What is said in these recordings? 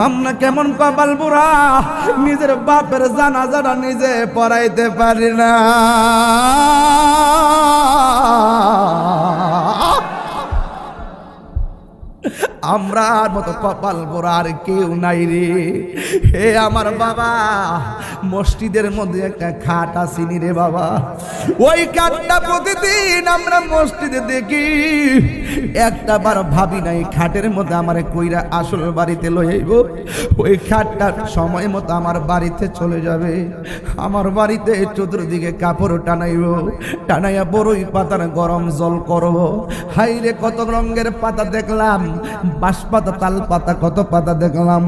আমরা কেমন কপাল বুড়া, নিজের বাপের জানাজাটা নিজে পড়াইতে পারি না। আমরার মতো কপাল বুড়া আর কেউ নাই রে। হে আমার বাবা, মসজিদের মধ্যে একটা খাট আসিনি রে বাবা, ওই খাটটা প্রতিদিন আমরা মসজিদে দেখি, একটা বার ভাবি নাই খাটের মধ্যে আমার কইরা আসল বাড়িতে লয়ে আইব। ওই খাটটা সময় মতো আমার বাড়িতে চলে যাবে, আমার বাড়িতে চতুর্দিকে কাপড় টানাইব, টানাইয়া বড়ই পাতার গরম জল করব। হাই রে কত রঙের পাতা দেখলাম, বাঁশ পাতা, তাল পাতা, কত পাতা দেখলাম,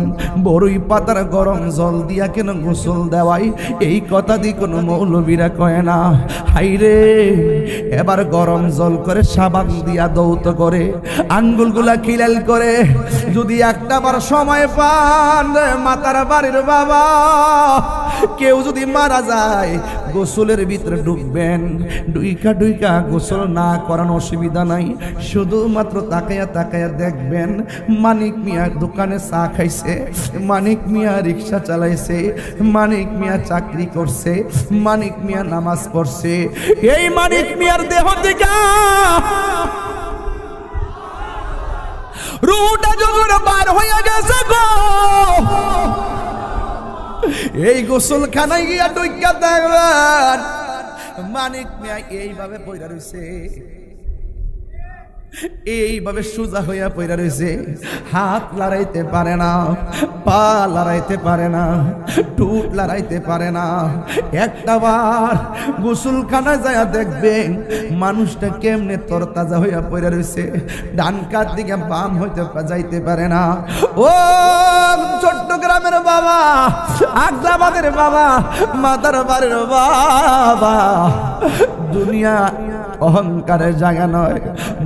বড়ই পাতার গরম জল দিয়া কেন গোসল দেওয়াই, এই কথা দিয়ে কোনো মৌলবীরা কয় না। হাইরে এবার গরম জল করে সাবান দিয়া দৌত করে আঙ্গুলগুলা খিলাল করে, যদি একটা বার সময় পান মাতার বাড়ির বাবা, কেউ যদি মারা যায় গোসলের ভিতরে ডুববেন, ডুইকা গোসল না করানো অসুবিধা নাই, শুধুমাত্র তাকায়া তাকায়া দেখবেন মানিক মিয়া দোকানে চা খাইছে, মানিক মিয়া রিক্সা চালাইছে, মানিক মিয়া চাকরি করছে, মানিক মিয়া নামাজ পড়ছে, এই মানিক মিয়ার দেহ থেকে রুটা যখন বার হইয়া গেছে গো, এই গোসলখানায় গিয়া ডুইকা দেখবেন মানিক মিয়া এইভাবে পয়রা রইছে, এইভাবে সোজা হইয়া পয়রা রয়েছে, হাত লড়াইতে পারে না, পা লড়াইতে পারে না, টুট লড়াইতে পারে না। একটা বার গোসলখানা যায় দেখবেন মানুষটা কেমনে তরতাজা হইয়া পয়রা রয়েছে, ডান কাত দিকে বাম হইতে যাইতে পারে না। ও চট্টগ্রামের বাবা, আগ্রাবাদের বাবা, মাতার বাড়ির বাবা, দুনিয়া অহংকারের জায়গা নয়,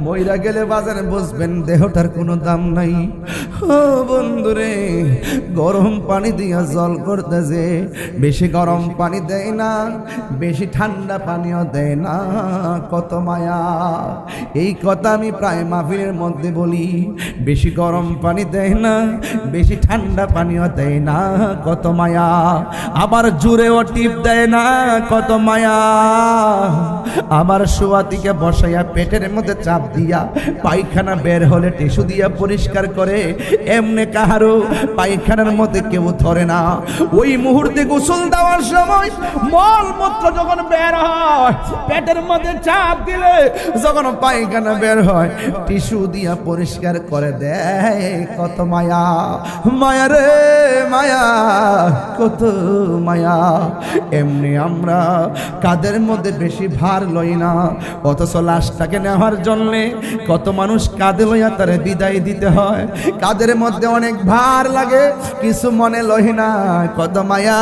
মইরা গেলে বাজারে বসবেন দেহটার কোনো দাম নাই। ও বন্ধুরে, গরম পানি দিয়া জল করতেছে, বেশি গরম পানি দেয় না, বেশি ঠান্ডা পানিও দেয় না, কত মায়া। এই কথা আমি প্রায় মাহফিলের মধ্যে বলি, বেশি গরম পানি দেয় না, বেশি ঠান্ডা পানিও দেয় না, কত মায়া। আবার জুড়েও টিপ দেয় না, কত মায়া। আবার শোয়াতিকে বসাইয়া পেটের মধ্যে চাপ দিয়া পায়খানা বের হলে টিস্যু দিয়া পরিষ্কার করে, এমনি কাহারো পায়খানার মধ্যে কেউ ধরে না। ওই মুহূর্তে গোসল দেওয়ার সময় মলমূত্র যখন বের হয়, পেটের মধ্যে চাপ দিলে যখন পায়খানা বের হয় টিস্যু দিয়া পরিষ্কার করে দেয়, কত মায়া। মায়া রে মায়া, কত মায়া। এমনি আমরা কাদের মধ্যে বেশি ভার লই না, অথচ লাশটাকে নেওয়ার জন্যে কত মানুষ কাঁধে লইয়া তারে বিদায় দিতে হয়, কাদের মধ্যে অনেক ভার লাগে, কিছু মনে লই না, কত মায়া।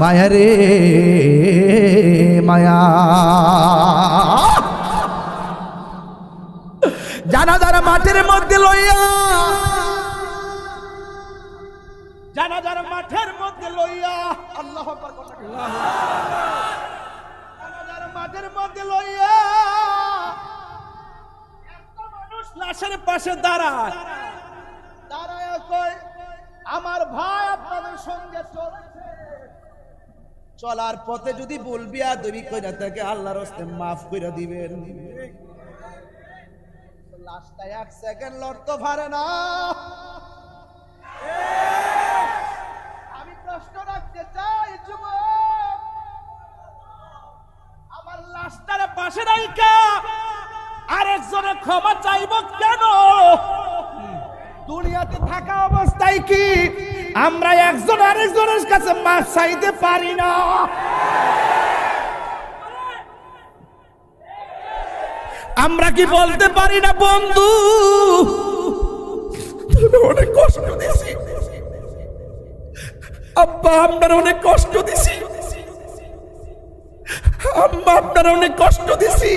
মায়া রে মায়া। জানাজার মাঠের মধ্যে লইয়া, জানাজার মাঠের মধ্যে লইয়া, আল্লাহু আকবার, জানাজার মাঠের মধ্যে লইয়া একটা মানুষ লাশের পাশে দাঁড়ায়, দাঁড়ায় কয়, আমার ভাই আপনাদের সঙ্গে চলছে, চলার পথে যদি বলবি আদবি কইরা থাকে আল্লাহর রাস্তায় মাফ কইরা দিবেন। লাশটা এক সেকেন্ড লড়তে পারে না। আমি প্রশ্ন রাখতে চাই যুবক, আমার লাশটার পাশে রাইখা আরেকজনের ক্ষমা চাইব কেন? দুনিয়াতে থাকা অবস্থায় কি আমরা একজন আরেকজনের কাছে মাফ চাইতে পারি না? আমরা কি বলতে পারি না, বন্ধু অনেক কষ্ট দিছি, আব্বা আপনার অনেক কষ্ট দিছি, আম্মা আপনার অনেক কষ্ট দিছি,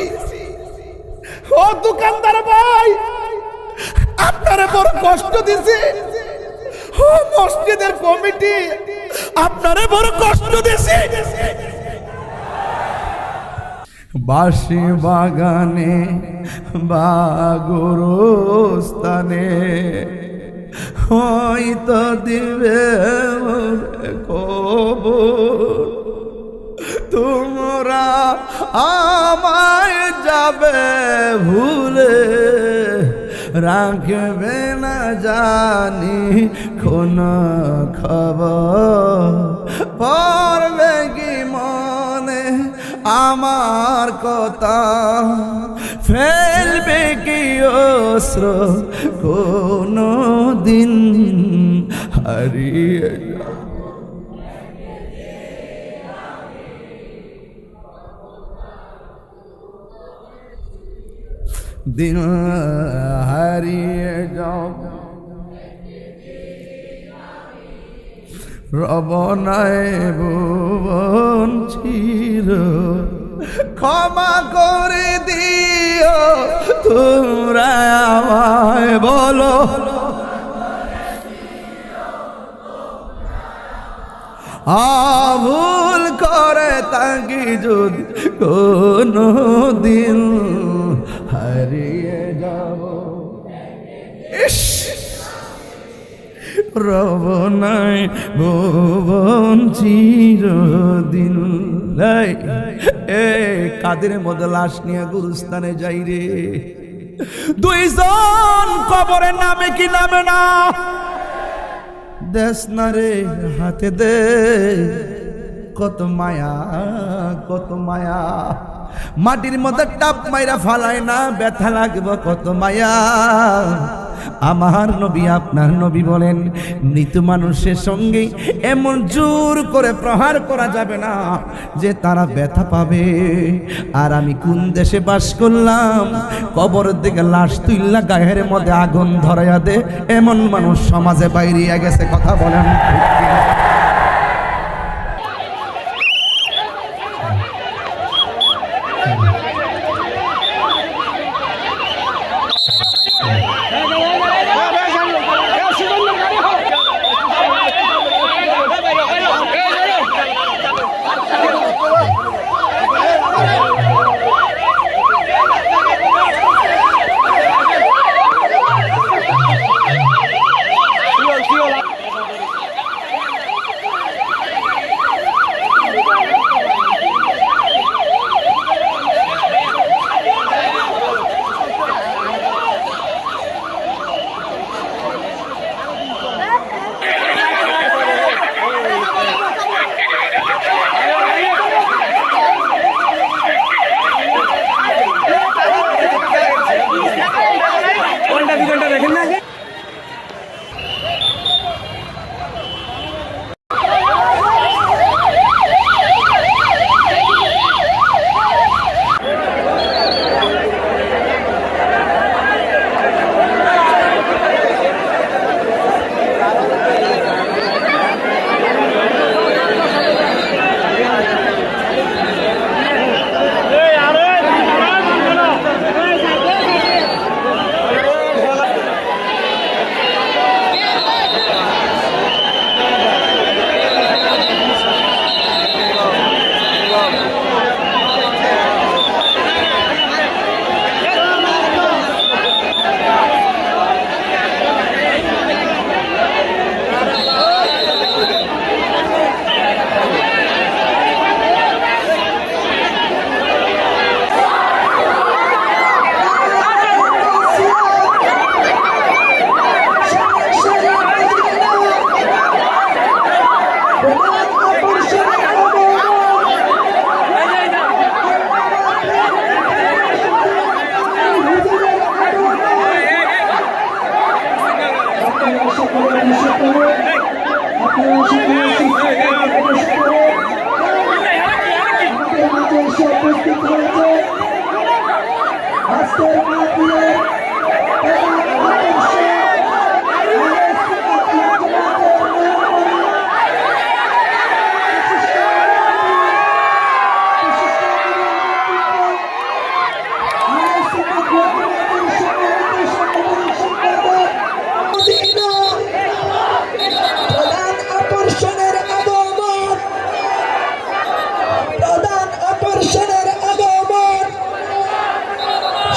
ও দোকানদার ভাই আপনারে বড় কষ্ট দিছি, ও মসজিদের কমিটি আপনারে বড় কষ্ট দিছি। বাঁশি বাগানে বা গোরস্থানে হয়তো দিবে কবর, তোমরা আমায় যাবে ভুলে, রাখবে না জানি কোন খবর, পড়বে কি মনে আমার কথা, ফেলবে কি অস্ত্র কোনো দিন হারিয়ে দিন হারিয়ে যাও, রব নাই ভুবন চির, ক্ষমা করে দিও তোমরা আমায়, বলো ভুল করে তাকি যদি কোনো দিন হারিয়ে যাব, রব নাই ভুবন চিরদিন। কাদের মধ্যে লাশ নিয়ে গুরুস্থানে যাই রে, দুইজন কবরের নামে কি নামে না, দেশ না রে হাতে দে, কত মায়া কত মায়া, মাটির মধ্যে টাপ মাইরা ফালায় না, ব্যথা লাগবে কত মায়া। আমার নবী আপনার নবী বলেন, মৃত মানুষের সঙ্গে এমন জোর করে প্রহার করা যাবে না যে তারা ব্যথা পাবে। আর আমি কোন দেশে বাস করলাম, কবরের দিকে লাশ তুইলা গায়ের মধ্যে আগুন ধরাইয়া দে, এমন মানুষ সমাজে বাইরিয়া গেছে, কথা বলেন।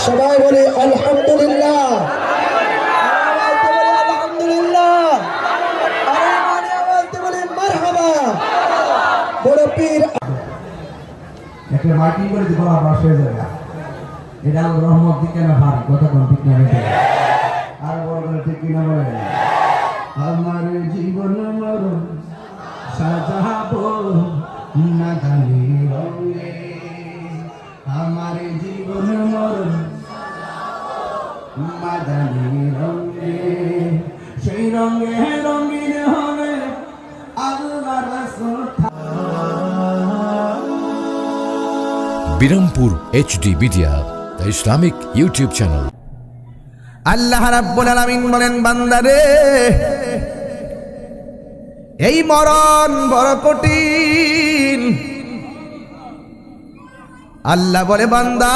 সবাই বলে আলহামদুলিল্লাহ। পীর একটা মাইকিং করে দিব আবার হয়ে যাবে এটা রহমত দিকে না ভাই কথা কোন ঠিক না রে আর বড় করে ঠিক না বলে আমার জীবন মরণ সাজাবো নাগানি রঙে আমার জীবন মরণ মাদানি রঙে সেই রঙে রঙিন হবে আল্লাহ রাসূল Birampur HD media, the Islamic YouTube channel. Allah রাব্বুল আলামিন বলেন, বান্দারে এই মরণ বড় কঠিন। আল্লাহ বলে, বান্দা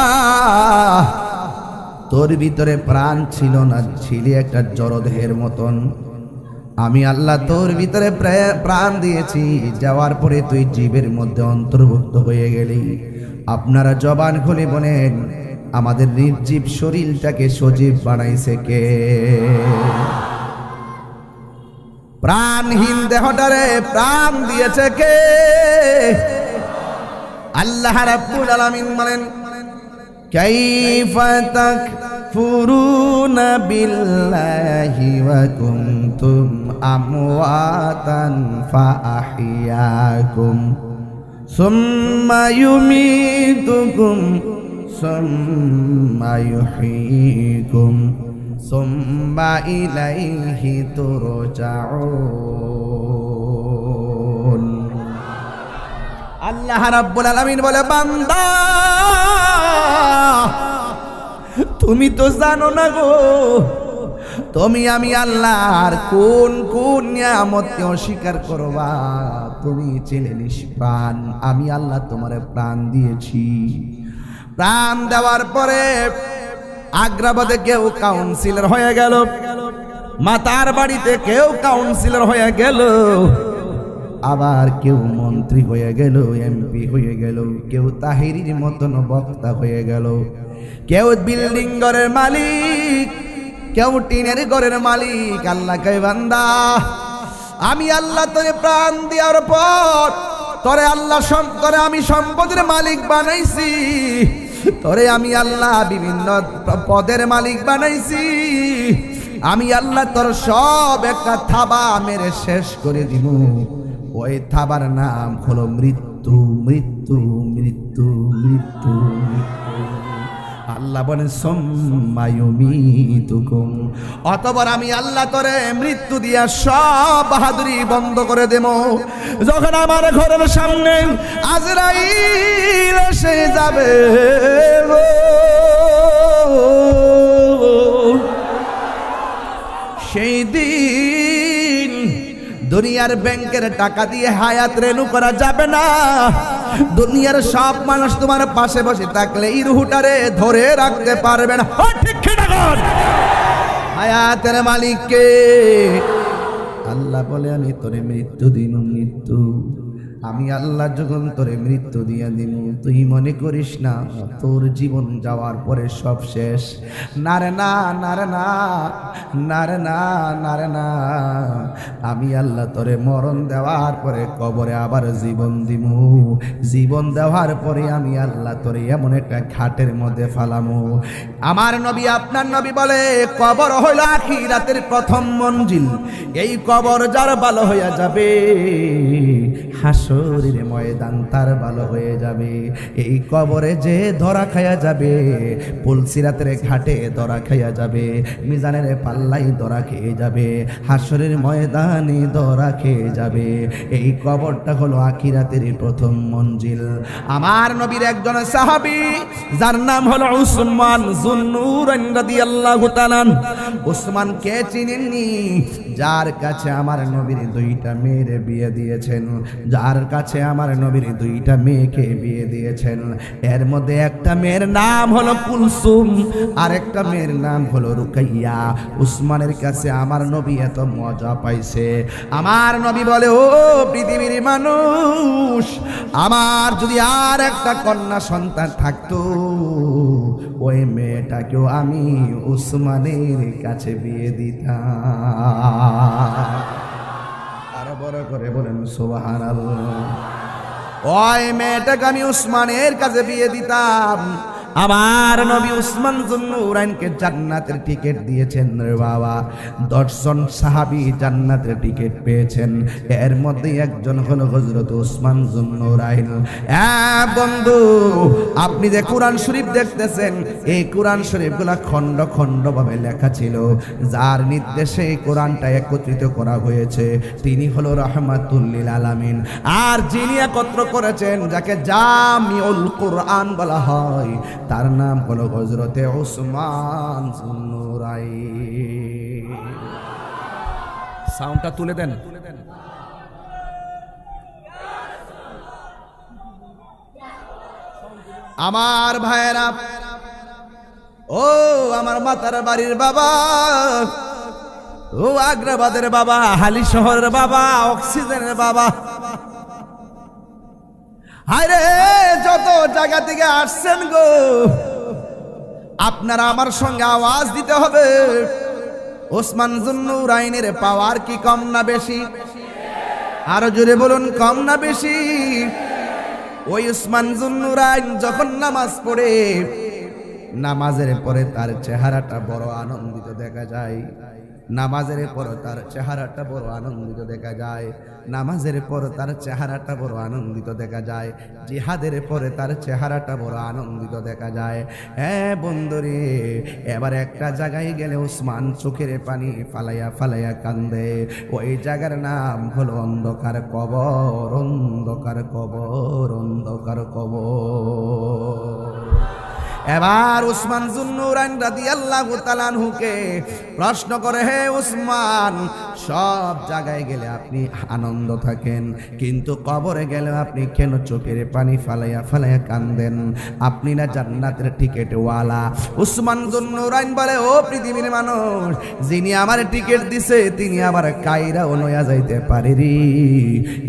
তোর ভিতরে প্রাণ ছিল না, ছিলি একটা জড়দেহের মতন। আমি আল্লাহ তোর ভিতরে প্রাণ দিয়েছি, যাওয়ার পরে তুই জীবের মধ্যে অন্তর্ভুক্ত হয়ে গেলি। আপনারা জবান খুলে বলেন, আমাদের নির্জীব শরীরটাকে সজীব বানাইছে কে? প্রাণহীন দেহটারে প্রাণ দিয়েছে কে? আল্লাহ রাব্বুল আলামিন বলেন, কাইফা তাকফুরুনা বিল্লাহি ওয়া কুনতুম আমওয়াতান ফাআহইয়াকুম সুম্মা ইউমীতুকুম সুম্মা ইউহয়ীকুম সুম্মা ইলাইহি তুরজাউন। আল্লাহ রাব্বুল আলামিন বলে, বান্দা তুমি তো জানো না গো, তুমি আমি আল্লাহর কোন কোন নিয়ামতকে অস্বীকার করবা? তুমি ছিলে নিষ্প্রাণ, আমি আল্লাহ তোমারে প্রাণ দিয়েছি। প্রাণ দেওয়ার পরে আগ্রাবাদে কেউ কাউন্সিলর হয়ে গেল, মাতার বাড়িতে কেউ কাউন্সিলর হয়ে গেল, আবার কেউ মন্ত্রী হয়ে গেল, এমপি হয়ে গেল, কেউ তাহিরির মতন বক্তা হয়ে গেল, কেউ বিল্ডিং ঘরের মালিক, কেউ টিনের ঘরের মালিক। আল্লাহ কয়, বান্দা আমি আল্লাহ তোরে প্রাণ দেওয়ার পর তোরে আল্লাহ তোরে আমি সম্পদের মালিক বানাইছি, তোরে আমি আল্লাহ বিভিন্ন পদের মালিক বানাইছি। আমি আল্লাহ তোর সব একটা থাবা মেরে শেষ করে দিব। ওই থাবার নাম হলো মৃত্যু, মৃত্যু, মৃত্যু, মৃত্যু। আল্লাহ বলেন, সুম্মা ইউমীতুকুম, অতঃপর আমি আল্লাহ তোরে মৃত্যু দিয়া সব বাহাদুরি বন্ধ করে দেব। যখন আমার ঘরের সামনে আজরাইল এসে যাবে, সেই দিন দুনিয়ার ব্যাংকের টাকা দিয়ে হায়াত রেনু করা যাবে না। দুনিয়ার সব মানুষ তোমার পাশে বসে থাকলে এই রুহুটারে ধরে রাখতে পারবে না। ঠিক কিনা বল? হায়াতের মালিক কে? আল্লাহ বলে, আমি তোরে মৃত্যু দিন, মৃত্যু আমি আল্লাহ যখন তোরে মৃত্যু দিয়া দিব, তুই মনে করিস না তোর জীবন যাওয়ার পরে সব শেষ। না রে না, না রে না, না রে না, না রে না, আমি আল্লাহ তোরে মরণ দেওয়ার পরে কবরে আবার জীবন দিব। জীবন দেওয়ার পরে আমি আল্লাহ তোরে এমন একটা ঘাটের মধ্যে ফালামো। আমার নবী, আপনার নবী বলে, কবর হইল আখিরাতের প্রথম মঞ্জিল। এই কবর যার ভালো হইয়া যাবে, হাসরের ময়দান তার ভালো হয়ে যাবে। এই কবরে যে ধরা খায়া যাবে, পুলসিরাতের ঘাটে ধরা খাইয়া যাবে, মিজানের পাল্লাই ধরা খেয়ে যাবে, হাসরের ময়দানে ধরা খেয়ে যাবে। এই কবরটা হলো আখিরাতের প্রথম মঞ্জিল। আমার নবীর একজন সাহাবী, যার নাম হলো উসমান যুন্নুরাইন রাদিয়াল্লাহু তাআলা। উসমান কে চিনেননি? যার কাছে আমার নবীর দুইটা মেয়ের বিয়ে দিয়েছেন, যার কাছে আমার নবীর দুইটা মেয়েকে বিয়ে দিয়েছেন। এর মধ্যে একটা মেয়ের নাম হলো কুলসুম, আর একটা মেয়ের নাম হলো রুকাইয়া। উসমানের কাছে আমার নবী এত মজা পাইছে। আমার নবী বলে, ও পৃথিবীর মানুষ, আমার যদি আর একটা কন্যা সন্তান থাকতো, ওই মেয়েটাকেও আমি উসমানের কাছে বিয়ে দিতাম। আরো বড় করে বলেন সুবহানাল্লাহ। ওই মেয়েটাকে আমি উসমানের কাছে বিয়ে দিতাম। আমার নবী উসমান যুন্নুরাইনকে জান্নাতের টিকিট দিয়েছেন রে বাবা। 10 জন সাহাবী জান্নাতের টিকিট পেয়েছেন, এর মধ্যে একজন হলো হযরত উসমান যুন্নুরাইন। বন্ধু, আপনি যে কোরআন শরীফ দেখতেছেন, এই কোরআন শরীফগুলা খণ্ড খণ্ড ভাবে লেখা ছিল। যার নির্দেশে এই কোরআনটা একত্রিত করা হয়েছে তিনি হলো রাহমাতুল লিল আলামিন। আর যিনি একত্র করেছেন, যাকে জামিউল কোরআন বলা হয়, তার নাম হলো হযরতে উসমান যুন্নুরাইন। সাউন্ডটা তুলে দেন। আমার ভাইয়েরা, ও আমার মাতার বাড়ির বাবা, ও আগ্রাবাদের বাবা, হালি শহরের বাবা, অক্সিজেনের বাবা, হায়রে যত জায়গা থেকে আসছেন গো, আপনারা আমার সঙ্গে আওয়াজ দিতে হবে। ওসমান যুন্নুরাইনের পাওয়ার কি কম না বেশি? আরো জোরে বলুন, কম না বেশি? ওই ওসমান যুন্নুরাইন যখন নামাজ পড়ে, নামাজের পরে তার চেহারাটা বড় আনন্দিত দেখা যায়। নামাজের পর তার চেহারাটা বড় আনন্দিত দেখা যায়। নামাজের পর তার চেহারাটা বড় আনন্দিত দেখা যায়। জিহাদের পরে তার চেহারাটা বড় আনন্দিত দেখা যায়। হ্যাঁ বন্ধুরে, এবার একটা জায়গায় গেলে ওসমান চোখের পানি ফালাইয়া ফালাইয়া কান্দে। ওই জায়গার নাম হলো অন্ধকার কবর, অন্ধকার কবর, অন্ধকার কবর। এবার উসমান যুন্নুরাইন রাদিয়াল্লাহু তাআলা আনহুকে প্রশ্ন করে, হে উসমান, সব জায়গায় গেলে আপনি আনন্দ থাকেন, কিন্তু কবরে গেলে আপনি কেন চোখের পানি ফালাইয়া ফালাইয়া কান্দেন? আপনি না জান্নাতের টিকিট ওয়ালা? উসমান যুন্নুরাইন বলে, ও পৃথিবীর মানুষ, যিনি আমার টিকিট দিছে তিনি আবার কায়রা লইয়া যাইতে পারে রে।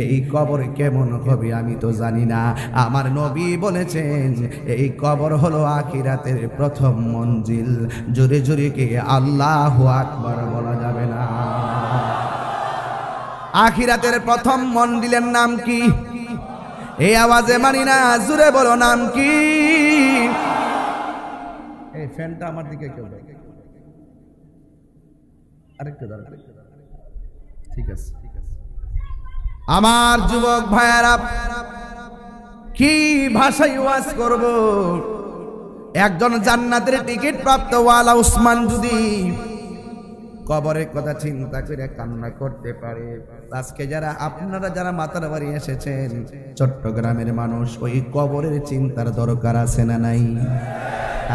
এই কবর কেমন হবে আমি তো জানি না। আমার নবী বলেছেন এই কবর হলো আখিরাতের প্রথম মঞ্জিল। জোরে জোরে কে আল্লাহু আকবার বলা যাবে না? আখিরাতের প্রথম মঞ্জিলের নাম কি? এই আওয়াজে মানি না, জোরে বলো নাম কি? এই ফ্যানটা আমার দিকে কেউ দেয়, আরেকটু দাঁড়ান, ঠিক আছে। আমার যুবক ভাইয়ারা, কি ভাষায় ওয়াজ করব? একজন জান্নাতের টিকিট প্রাপ্ত ওয়ালা উসমান যদি কবরের কথা চিন্তা করে কান্না করতে পারে, আজকে যারা আপনারা যারা মাতার বাড়ি এসেছেন, চট্টগ্রামের মানুষ, ওই কবরের চিন্তার দরকার আছে না নাই?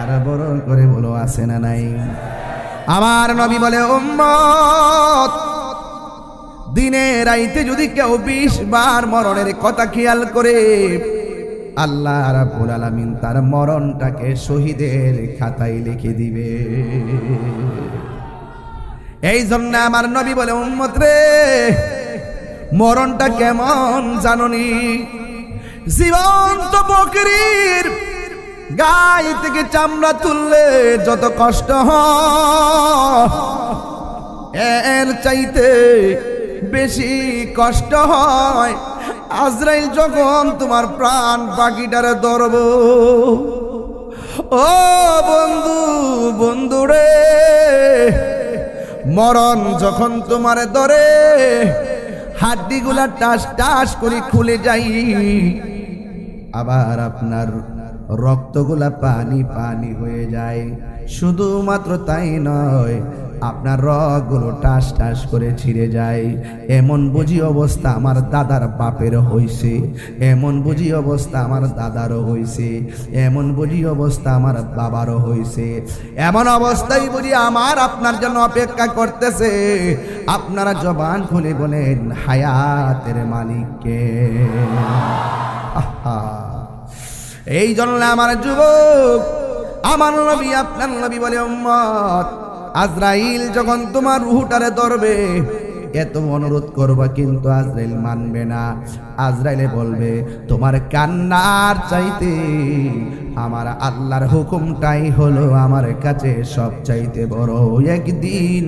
আর বড় করে বলো, আছে না নাই? আমার নবী বলে, উম্মত, দিনে রাইতে যদি কেউ 20 বার মরণের কথা খেয়াল করে, আল্লাহ রাব্বুল আলামিন তার মরণটাকে শহীদের খাতায় লিখে দিবে। এই জন্য আমার নবী বলে, উম্মত রে, মরণটা কেমন জাননি? জীবন্ত বকরির গায়ে থেকে চামড়া তুললে যত কষ্ট হয়, এর চাইতে বেশি কষ্ট হয় আজরাইল যখন তোমার প্রাণ পাখিটারে ধরব। ও বন্ধু, বন্ধুরে, মরণ যখন তোমারে ধরে, হাড্ডিগুলা টাস টাস করে খুলে যাই, আবার আপনার রক্তগুলা পানি পানি হয়ে যায়। শুধুমাত্র তাই নয়, আপনার রগগুলো টাস টাস করে ছিঁড়ে যায়। এমন বুঝি অবস্থা আমার দাদার বাপের হইছে, এমন বুঝি অবস্থা আমার দাদারও হইছে, এমন বুঝি অবস্থা আমার বাবারও হইছে। এমন অবস্থায় বুঝি আমার আপনার জন্য অপেক্ষা করতেছে। আপনারা জবান খুলে বলেন, হায়াতের মালিককে। আহা, এই জন্য আমার যুবক, আমার নবী, আপনার নবী বলে, উম্মত, আজরাইল যখন তোমার রূহটারে ধরবে, এত অনুরোধ করবা, কিন্তু আজরাইল মানবে না। আজরাইলে বলবে, তোমার কান্নার চাইতে আমার আল্লাহর হুকুমটাই হলো আমার কাছে সব চাইতে বড়। একদিন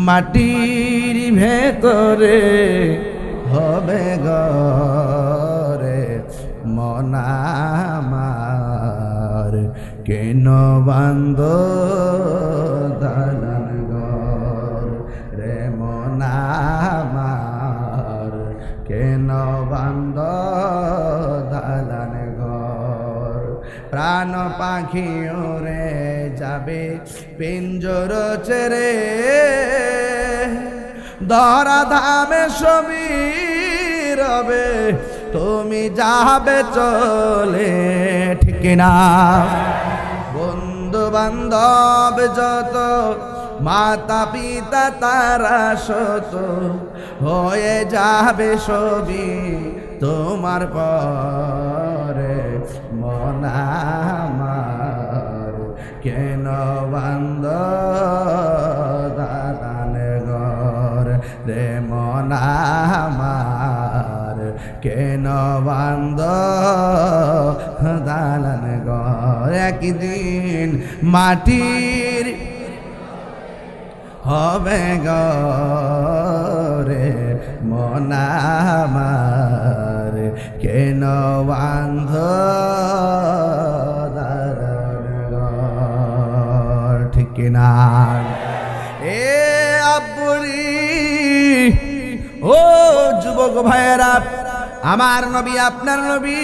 মাটির ভেতরে হবে ঘরে আমার কেন বান্দ দালান ঘর রে মন আমার কেন বান্দ দালান ঘর প্রাণ পাখি উড়ে যাবে পিঞ্জর ছেড়ে ধরা ধামে সবই রবে তুমি যাবে চলে ঠিক না বন্ধু বান্ধব যত মাতা পিতা তারা শত হয়ে যাবে সবই তোমার পরে মন আমার কেন বান্দ দালান ঘর রে মন আমার কেন বান্দ দালান ঘর একদিন মাটির হবে গরে মন আমার কেন বান্ধ দালান ঘর ঠিক না এ আব্বুরি ও যুবক ভাইয়েরা আমার নবী আপনার নবী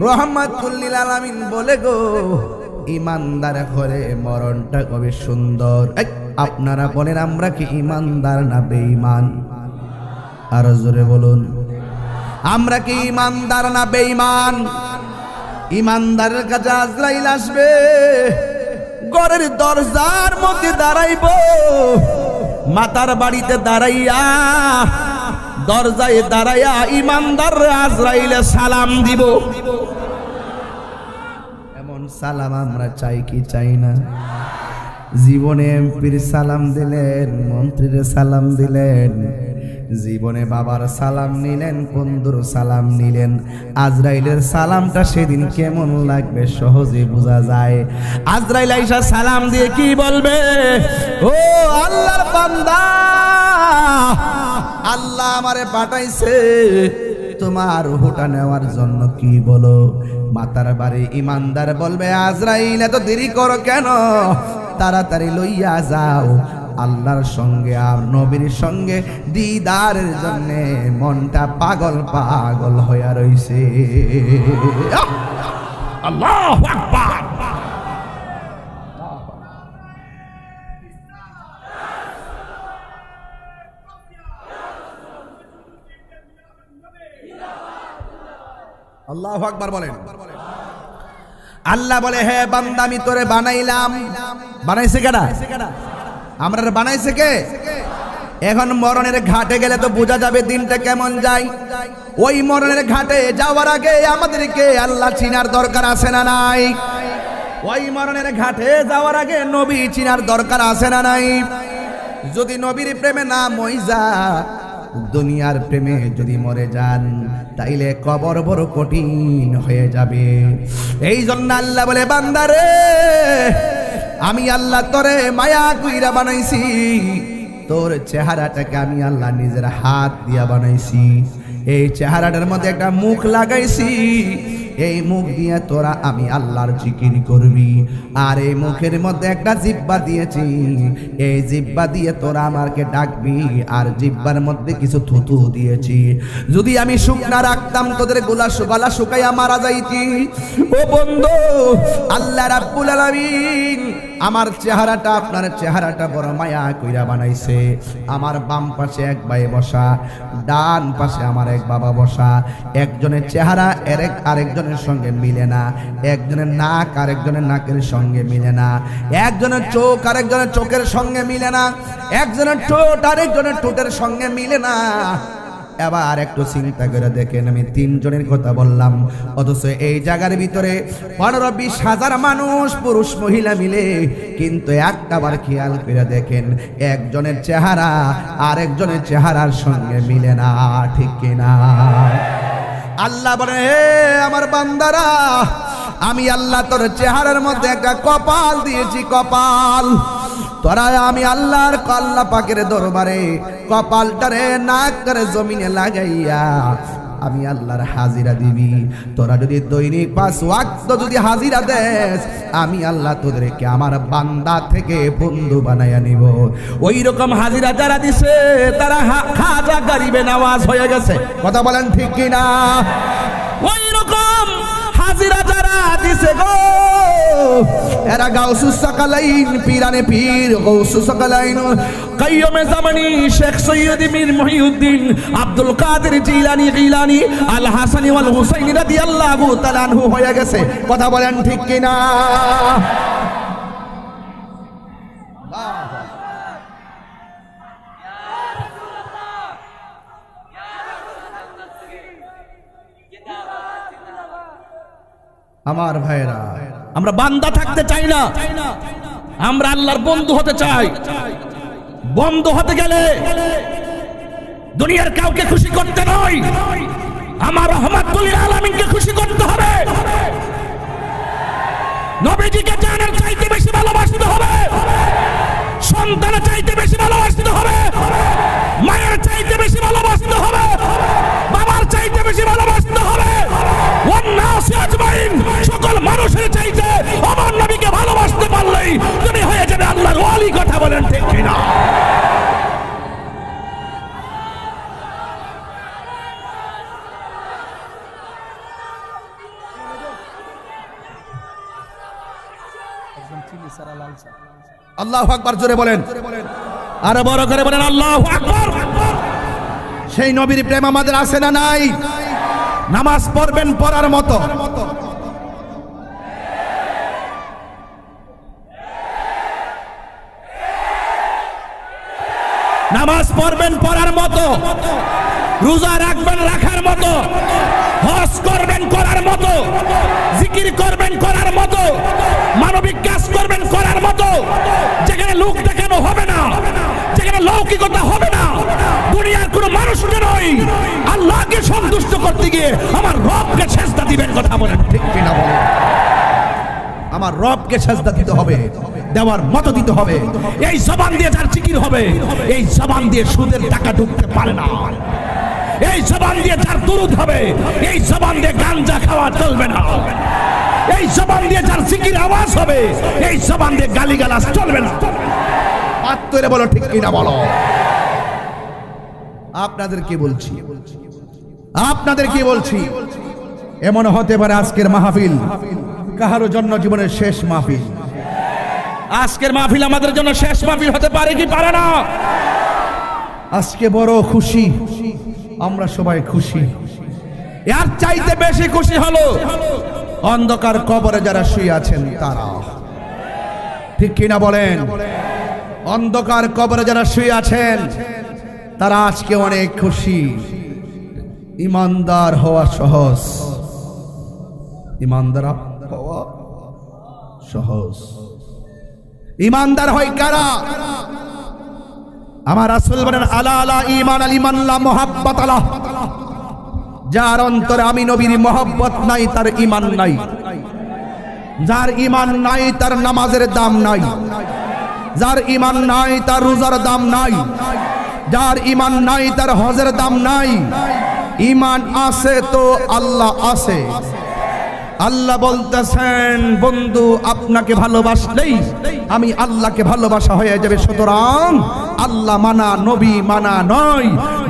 রহমাতুল লিল আলামিন বলে গো ইমানদার ঘরে মরণটা কবে সুন্দর। আপনারা বলেন আমরা কি ইমানদার না বেঈমান? আর জোরে বলুন আমরা কি ইমানদার না বেঈমান? ইমানদারের কাছে আজরাইল আসবে, ঘরের দরজার মধ্যে দাঁড়াইব, মাতার বাড়িতে দাঁড়াইয়া দরজায় দাঁড়াইয়া ইমানদার আজরাইলে সালাম দিব। এমন সালাম আমরা চাই কি চাই না? জীবনে এমপির সালাম দিলেন, মন্ত্রীর সালাম দিলেন, জীবনে বাবার সালাম নিলেন, বন্ধুর সালাম নিলেন, আজরাইলের সালামটা সেদিন কেমন লাগবে সহজে বোঝা যায়। আজরাইল আইসা সালাম দিয়ে কি বলবে? ও আল্লাহর বান্দা, আল্লাহ আমারে পাঠাইছে তোমার রূহটা নেওয়ার জন্য। কি বলো? মাতার বাড়ি ইমানদার বলবে আজরাইল এত দেরি করো কেন? তাড়াতাড়ি লইয়া যাও, আল্লাহর সঙ্গে আর নবীর সঙ্গে দিদারের জন্য মনটা পাগল পাগল হইয়া রইছে। আল্লাহু আকবার। আল্লাহু আকবার বলেন। আল্লাহ বলে হে বান্দা আমি তোরে বানাইলাম। বানাইছে কেডা? আমরা বানাইছে কে? এখন মরণের ঘাটে গেলে তো বোঝা যাবে দিনটা কেমন যায়। ওই মরণের ঘাটে যাওয়ার আগে আমাদেরকে আল্লাহ চিনার দরকার আছে না নাই? ওই মরণের ঘাটে যাওয়ার আগে নবী চিনার দরকার আছে না নাই? যদি নবীর প্রেমে না মইজা দুনিয়ার প্রেমে যদি মরে যান তাইলে কবর বড় কঠিন হয়ে যাবে। এই জন্য আল্লাহ বলে বান্দারে আমি আল্লাহ তোরে মায়া কইরা বানাইছি, তোর চেহারাটাকে আমি আল্লাহ নিজের হাত দিয়া বানাইছি। এই চেহারাটার মধ্যে একটা মুখ লাগাইছি, এই মুখ দিয়ে তোরা আমি আল্লাহর জিকির করবি। আর এই মুখের মধ্যে একটা জিহ্বা দিয়েছি, এই জিহ্বা দিয়ে তোরা আমাকে ডাকবি। আর জিহ্বার মধ্যে কিছু থুতু দিয়েছি, যদি আমি শুকনা রাখতাম তোদের গলা শুকাইয়া মারা যাইতি। ও বন্ধু, আল্লাহ রাব্বুল আলামিন আমার চেহারাটা আপনার চেহারাটা বড় মায়া কইরা বানাইছে। আমার বাম পাশে এক ভাই বসা, ডান পাশে আমার এক বাবা বসা। একজনের চেহারা আরেকজনের সঙ্গে মিলে না, একজনের নাক আরেকজনের নাকের সঙ্গে মিলে না, একজনের চোখ আরেকজনের চোখের সঙ্গে মিলে না, একজনের ঠোঁট আরেকজনের ঠোঁটের সঙ্গে মিলে না। এবার একটু চিন্তা করে দেখেন, আমি তিনজনের কথা বললাম, অথচ এই জায়গার ভিতরে 15-20 হাজার মানুষ পুরুষ মহিলা মিলে, কিন্তু একটাবার খেয়াল করে দেখেন একজনের চেহারা আরেকজনের চেহারার সঙ্গে মিলে না, ঠিক কিনা? আল্লাহ বলে হে আমার বান্দারা, আমি আল্লাহ তোর চেহারার মধ্যে একটা কপাল দিয়েছি, কপাল। তোরা আমি আল্লাহর আল্লাহ পাকের দরবারে কপালটারে নাক করে জমিনে লাগাইয়া আমি আল্লাহর হাজিরা দিবি। তোরা যদি দৈনিক 5 ওয়াক্ত যদি হাজিরা দেস, আমি আল্লাহ তোদেরকে আমার বান্দা থেকে বন্ধু বানাইয়া নিব। ওই রকম হাজিরা যারা দিছে তারা খাজা গরিবে নওয়াজ হয়ে গেছে। কথা বলেন ঠিক কিনা? ওই রকম হাজিরা যারা দিছে গো, এরা গাউসুস সাকালাইন, পীরানে পীর গাউসুস সাকালাইন, কাইয়ুমে জামানি, শেখ সৈয়দ মীর মুহিউদ্দিন, আব্দুল কাদের জিলানী, গিলানী, আল হাসানী ওয়াল হুসাইনি রাদিয়াল্লাহু তাআলা আনহু হয়ে গেছে। কথা বলেন ঠিক কিনা? আমার ভাইরা, আমরা বান্দা থাকতে চাই না, আমরা আল্লাহর বন্ধু হতে চাই। বন্ধু হতে গেলে দুনিয়ার কাউকে খুশি করতে নয়, আমার রহমাতুল আলামিনকে খুশি করতে হবে। নবীজিকে জানের চাইতে বেশি ভালোবাসতে হবে, সন্তানের চাইতে বেশি ভালোবাসতে হবে, মায়ের চাইতে বেশি ভালোবাসতে হবে, বাবার চাইতে বেশি ভালোবাসতে হবে। সকল মানুষের চাইতে আমার নবীকে ভালোবাসতে পারলেই তুমি হয়ে যাবে আল্লাহর ওয়ালি। কথা বলেন ঠিক কিনা? আল্লাহু আকবার জোরে বলেন, আরে বড় করে বলেন আল্লাহু আকবার। সেই নবীর প্রেম আমাদের আছে না নাই? নামাজ পড়বেন পড়ার মতো, নামাজ পড়বেন পড়ার মতো, রোজা রাখবেন রাখার মতো, হজ করবেন করার মতো, জিকির করবেন করার মতো, মানবিক কাজ করবেন করার মতো। যেখানে লোক দেখানো হবে না, যেখানে লৌকিকতা হবে না, দুনিয়ার কোনো মানুষকে নয়, আল্লাহকে সন্তুষ্ট করতে গিয়ে আমার রবকে সেজদা দিবেন। কথা বলেন ঠিক কিনা? বলেন, আমার রবকে সেজদা দিতে হবে, দেওয়ার মতো দিতে হবে। এই জবান দিয়ে যার জিকির হবে, এই জবান দিয়ে সুদের টাকা ঢুকতে পারে না। এই জবান দিয়ে যার দুরূদ হবে, এই জবান দিয়ে গাঞ্জা খাওয়া চলবে না। এই জবান দিয়ে যার জিকির আওয়াজ হবে, এই জবান দিয়ে গালিগালাজ চলবে না। পাত্তরে বলো ঠিক কিনা? বলো। আপনাদের কি বলছি, আপনাদের কি বলছি, এমন হতে পারে আজকের মাহফিল কাহারো জন্য জীবনের শেষ মাহফিল। আজকের মাহফিল আমাদের জন্য শেষ মাহফিল হতে পারে কি পারে না? আজকে বড় খুশি, আমরা সবাই খুশি। এর চাইতে বেশি খুশি হলো অন্ধকার কবরে যারা শুয়ে আছেন তারা। ঠিক কিনা বলেন? অন্ধকার কবরে যারা শুয়ে আছেন তারা আজকে অনেক খুশি। ইমানদার হওয়া সহজ, ইমানদার হওয়া সহজ। ইমানদার হয় কারা? আমার রাসূল বলেন, আলা আলা ঈমান আল ঈমান লা মুহাব্বাত আলা। যার অন্তরে আমি নবীর মহব্বত নাই তার ঈমান নাই। যার ঈমান নাই তার নামাজের দাম নাই। যার ঈমান নাই তার রোজার দাম নাই। যার ঈমান নাই তার হজের দাম নাই। ঈমান আছে তো আল্লাহ আছে। আল্লাহ বলতেছেন, বন্ধু আপনাকে ভালোবাসলেই আমি আল্লাহকে ভালোবাসা হয়ে যাবে। সুতরাং আল্লাহ মানা নবী মানা নয়,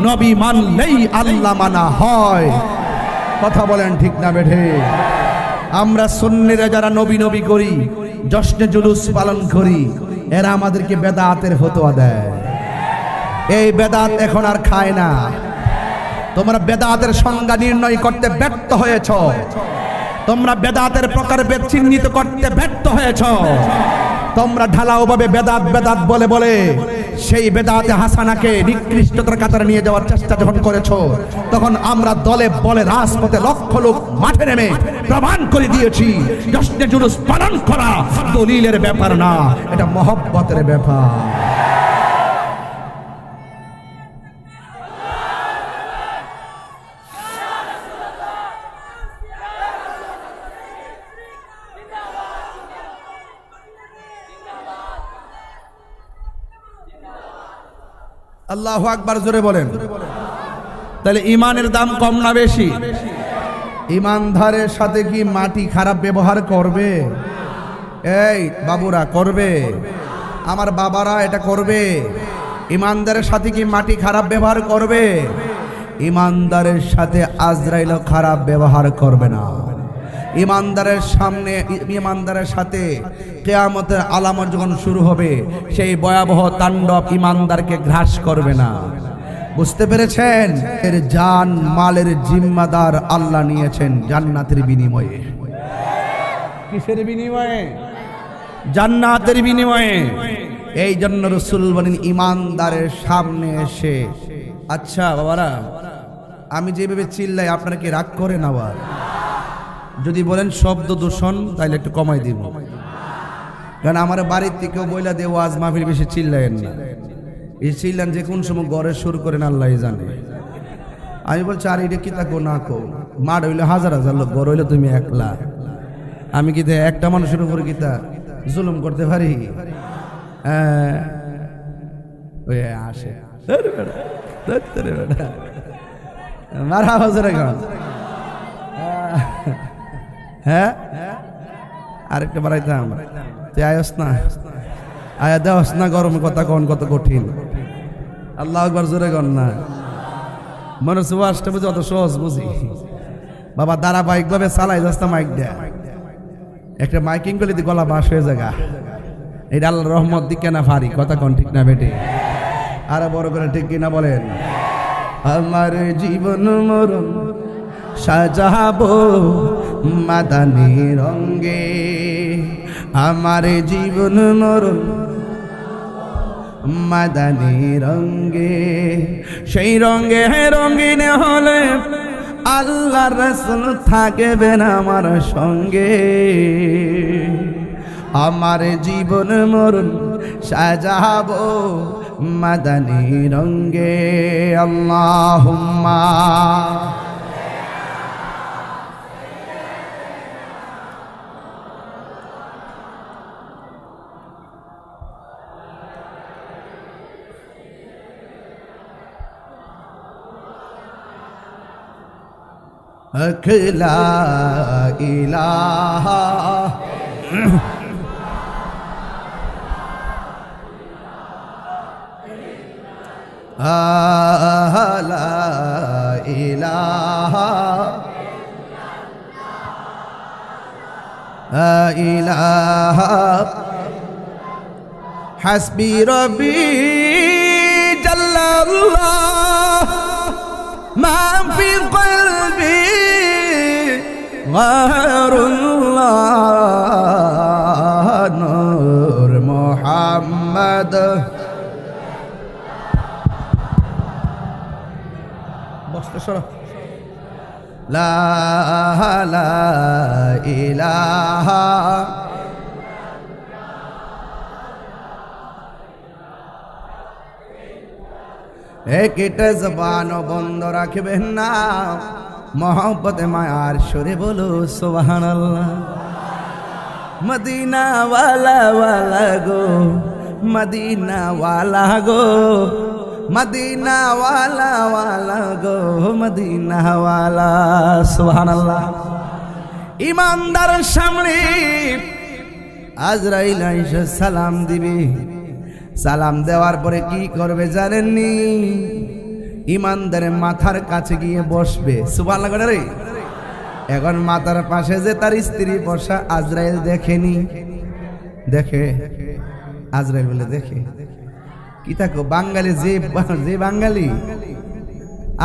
নবী মানলেই আল্লাহ মানা হয়। কথা বলেন ঠিক না বেঠে? আমরা সুন্নিরা যারা নবী নবী করি, জশ্নে জুলুস পালন করি, এরা আমাদেরকে বেদাতের ফতোয়া দেয়। এই বেদাত এখন আর খায় না। তোমরা বেদাতের সংজ্ঞা নির্ণয় করতে ব্যর্থ হয়েছ। তোমরা বেদাতের প্রকারভেদ চিহ্নিত করতে ব্যর্থ হয়েছ। তোমরা ঢালাওভাবে বেদাত বেদাত বলে বলে সেই বেদাতে হাসানাকে নিকৃষ্টতার কাতারে নিয়ে যাওয়ার চেষ্টা যখন করেছো, তখন আমরা দলে বলে রাজপথে লক্ষ লোক মাঠে নেমে প্রমাণ করে দিয়েছি, জশ্নে জুলুস পালন করা দলিলের ব্যাপার না, এটা মহব্বতের ব্যাপার। আল্লাহু আকবার জোরে বলেন। তাহলে ইমানের দাম কম না বেশি? ইমানদারের সাথে কি মাটি খারাপ ব্যবহার করবে? এই বাবুরা করবে? আমার বাবারা এটা করবে? ইমানদারের সাথে কি মাটি খারাপ ব্যবহার করবে? ইমানদারের সাথে আজরাইলও খারাপ ব্যবহার করবে না। ইমানদারের সামনে, ইমানদারের সাথে কিয়ামতের আলামত যখন শুরু হবে, সেই ভয়াবহ তাণ্ডব ইমানদারকে গ্রাস করবে না। বুঝতে পেরেছেন? এর জান মালের জিম্মাদার আল্লাহ নিয়েছেন জান্নাতের বিনিময়ে। কিসের বিনিময়ে? জান্নাতের বিনিময়ে। এই জন্য রাসূল বলেন ইমানদারের সামনে এসে, আচ্ছা বাবারা আমি যেভাবে চিল্লাই আপনারা কি রাগ করেন? আবার যদি বলেন শব্দ দূষণ তাহলে একটু কমাই দিব, কারণ আমার বাড়ির থেকেও বইলা দিয়ে ওয়াজ মাহফিল বেশি চিল্লায়েন না। এই চিল্লান যে কোন সময় গড়ে সুর করেন আল্লাহ জানে। আমি বলছি আর এটা কি তা কো না কো, মাঠ হইলে হাজার হাজার লোক, গড় হইলে তুমি একলা। আমি কি একটা মানুষের উপরে কি তা জুলুম করতে পারি? ওই আসে মারা হাজার এখন। হ্যাঁ আরেকটা বাড়াইতাম, তুই আয়স না, আয়া দেওয়াস না, গরমে কথা কন কত কঠিন। আল্লাহ একবার জোরে কন না। মনে হচ্ছে ওয়াজটা বুঝি অত সহজ বুঝি। বাবা ধারাবাহিক ভাবে চালাই যাচ্ছে মাইক দেয়া, একটা মাইকিং করলে গলা বাস হয়ে জায়গা। এটা আল্লাহর রহমত দিকে না ফারি, কথা কন ঠিক না বেটে? আরে বড় করে ঠিক কিনা বলেন? আমার জীবন মরণ সাজাবো মাদানী রঙ্গে, আমার জীবন মরণ মাদানী রঙ্গে, সেই রঙ্গে রঙিন হলে আল্লাহ রাসূল থাকবেন আমার সঙ্গে। আমার জীবন মরণ সাজাবো মাদানী রঙ্গে। আল্লাহুম্মা লা ইলাহা লা ইলাহা ইলাহা হাসবি রব্বি জাল্লাল্লাহ মা ফি কলবি গয়রুল্লাহ নূর মুহাম্মদ। বসতে সরো। লা ইলাহা একটা জবান বন্ধ রাখবেন না, মোহব্বতে মায়ার সুরে বলো সুবহানাল্লাহ। মদিনা ওয়ালা ওয়ালা গো, মদিনা ওয়ালা গো, মদিনা ওয়ালা ওয়ালা গো, মদিনা ওয়ালা সুবহানাল্লাহ। ইমানদার সামনে আজরাইল আইসা সালাম দিবে। সালাম দেওয়ার পরে কি করবে জানেননি? ইমানদারের মাথার কাছে গিয়ে বসবে। সুবহানাল্লাহ করে রে। এখন মাথার পাশে যে তার স্ত্রী বসা, আজরাইল দেখেনি? দেখে? আজরাইল বলে দেখে। কি থাকো বাঙালি, যে বাঙালি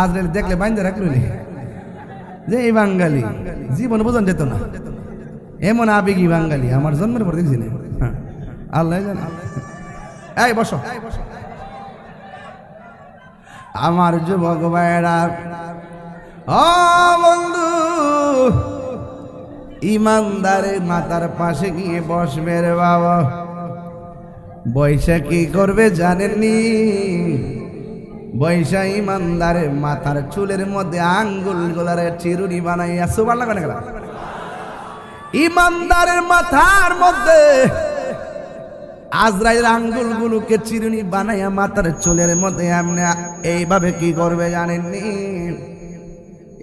আজরাইল দেখলে বাইন্দা রাখলো যে এই বাঙালি জীবন বোঝান যেত না, এমন আবেগী বাঙালি আমার জন্মের পর দেখছি না। আল্লাহ জানে। এই বসো। আমার যুবক ভাইরা, ও বন্ধু, ইমানদারের মাথার পাশে গিয়ে বসবে রে বাবা। বৈশা কি করবে জানেননি? বৈশা ইমানদারের মাথার চুলের মধ্যে আঙ্গুল গোলারে চিরুনি বানাইয়া, সুবহানাল্লাহ করে গেল। ইমানদারের মাথার মধ্যে আজরাইল আঙ্গুলগুলোকে চিরুনি বানাইয়া মাথার চুলের মধ্যে এমনি এইভাবে কি করবে জানেননি?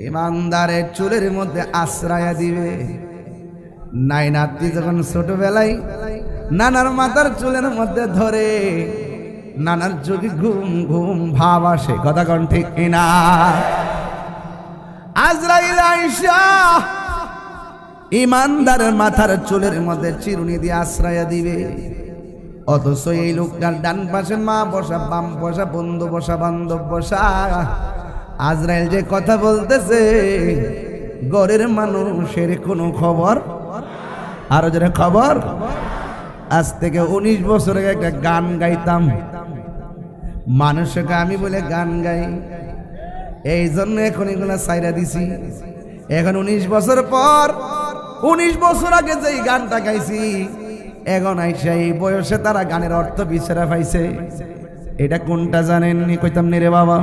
ইমানদারের চুলের মধ্যে আশ্রয়া দিবে। নাই নাতি যখন ছোটবেলায় নানার মাথার চুলের মধ্যে ধরে, নানার চোখে ঘুম ঘুম ভাব আসে, কথা কোন ঠিক কিনা? আজরাইল আইসা ইমানদারের মাথার চুলের মধ্যে চিরুনি দিয়ে আশ্রয়া দিবে। অথচ এই লোকটার ডান পাশে মা বসা, বাম বসা, বন্ধু বসা, বান্ধব বসা। আজরাইল যে কথা বলতেছে ঘরের মানুষের কোনো খবর, আরো যারা খবর। আজ থেকে 19 বছর আগে একটা গান গাইতাম, মানুষকে আমি বলে গান গাই, এই জন্য এখন এগুলা সাইরা দিছি। এখন 19 বছর পর, 19 বছর আগে যেই গানটা গাইছি, এখন আইসা এই বয়সে তারা গানের অর্থ বিছরা পাইছে। এটা কোনটা জানেননি? কইতাম নি রে বাবা।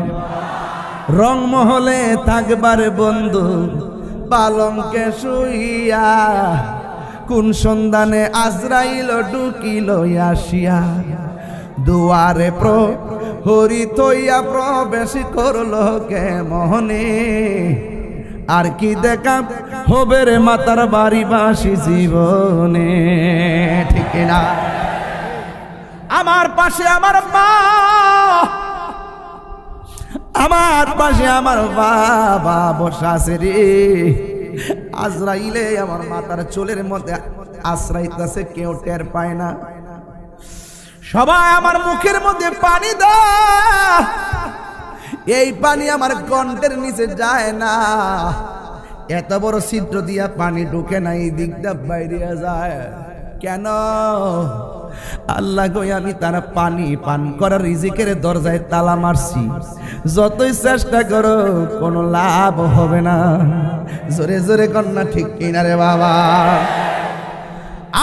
রংমহলে থাকবার বন্ধু পালঙ্কে শুইয়া, কোন সন্ধানে আজরাইল ঢুকিল আসিয়া, দুয়ারে প্রহরী থইয়া প্রবেশ করল কে মোহনে। আর কি দেখা হবে রে মাতার বাড়ি বাসি জীবনে, ঠিক না? আমার পাশে আমার মা, আমার পাশে আমার বাবা বসা আছে রে। আজরাইলে আমার মাতার চুলের মধ্যে আশ্রাইতেছে, কেউ টের পায় না। সবাই আমার মুখের মধ্যে পানি দেয়, এই পানি আমার কণ্ঠের নিচে যায় না। এত বড় ছিদ্র দিয়া পানি ঢুকে না, এই দিকটা বাইরে যায় কেন? আল্লাহ গো, আমি তারা পানি পান করার রিজিকের দরজায় তালা মারছি, যতই চেষ্টা করো কোনো লাভ হবে না। জোরে জোরে কন্যা ঠিক কিনা রে বাবা?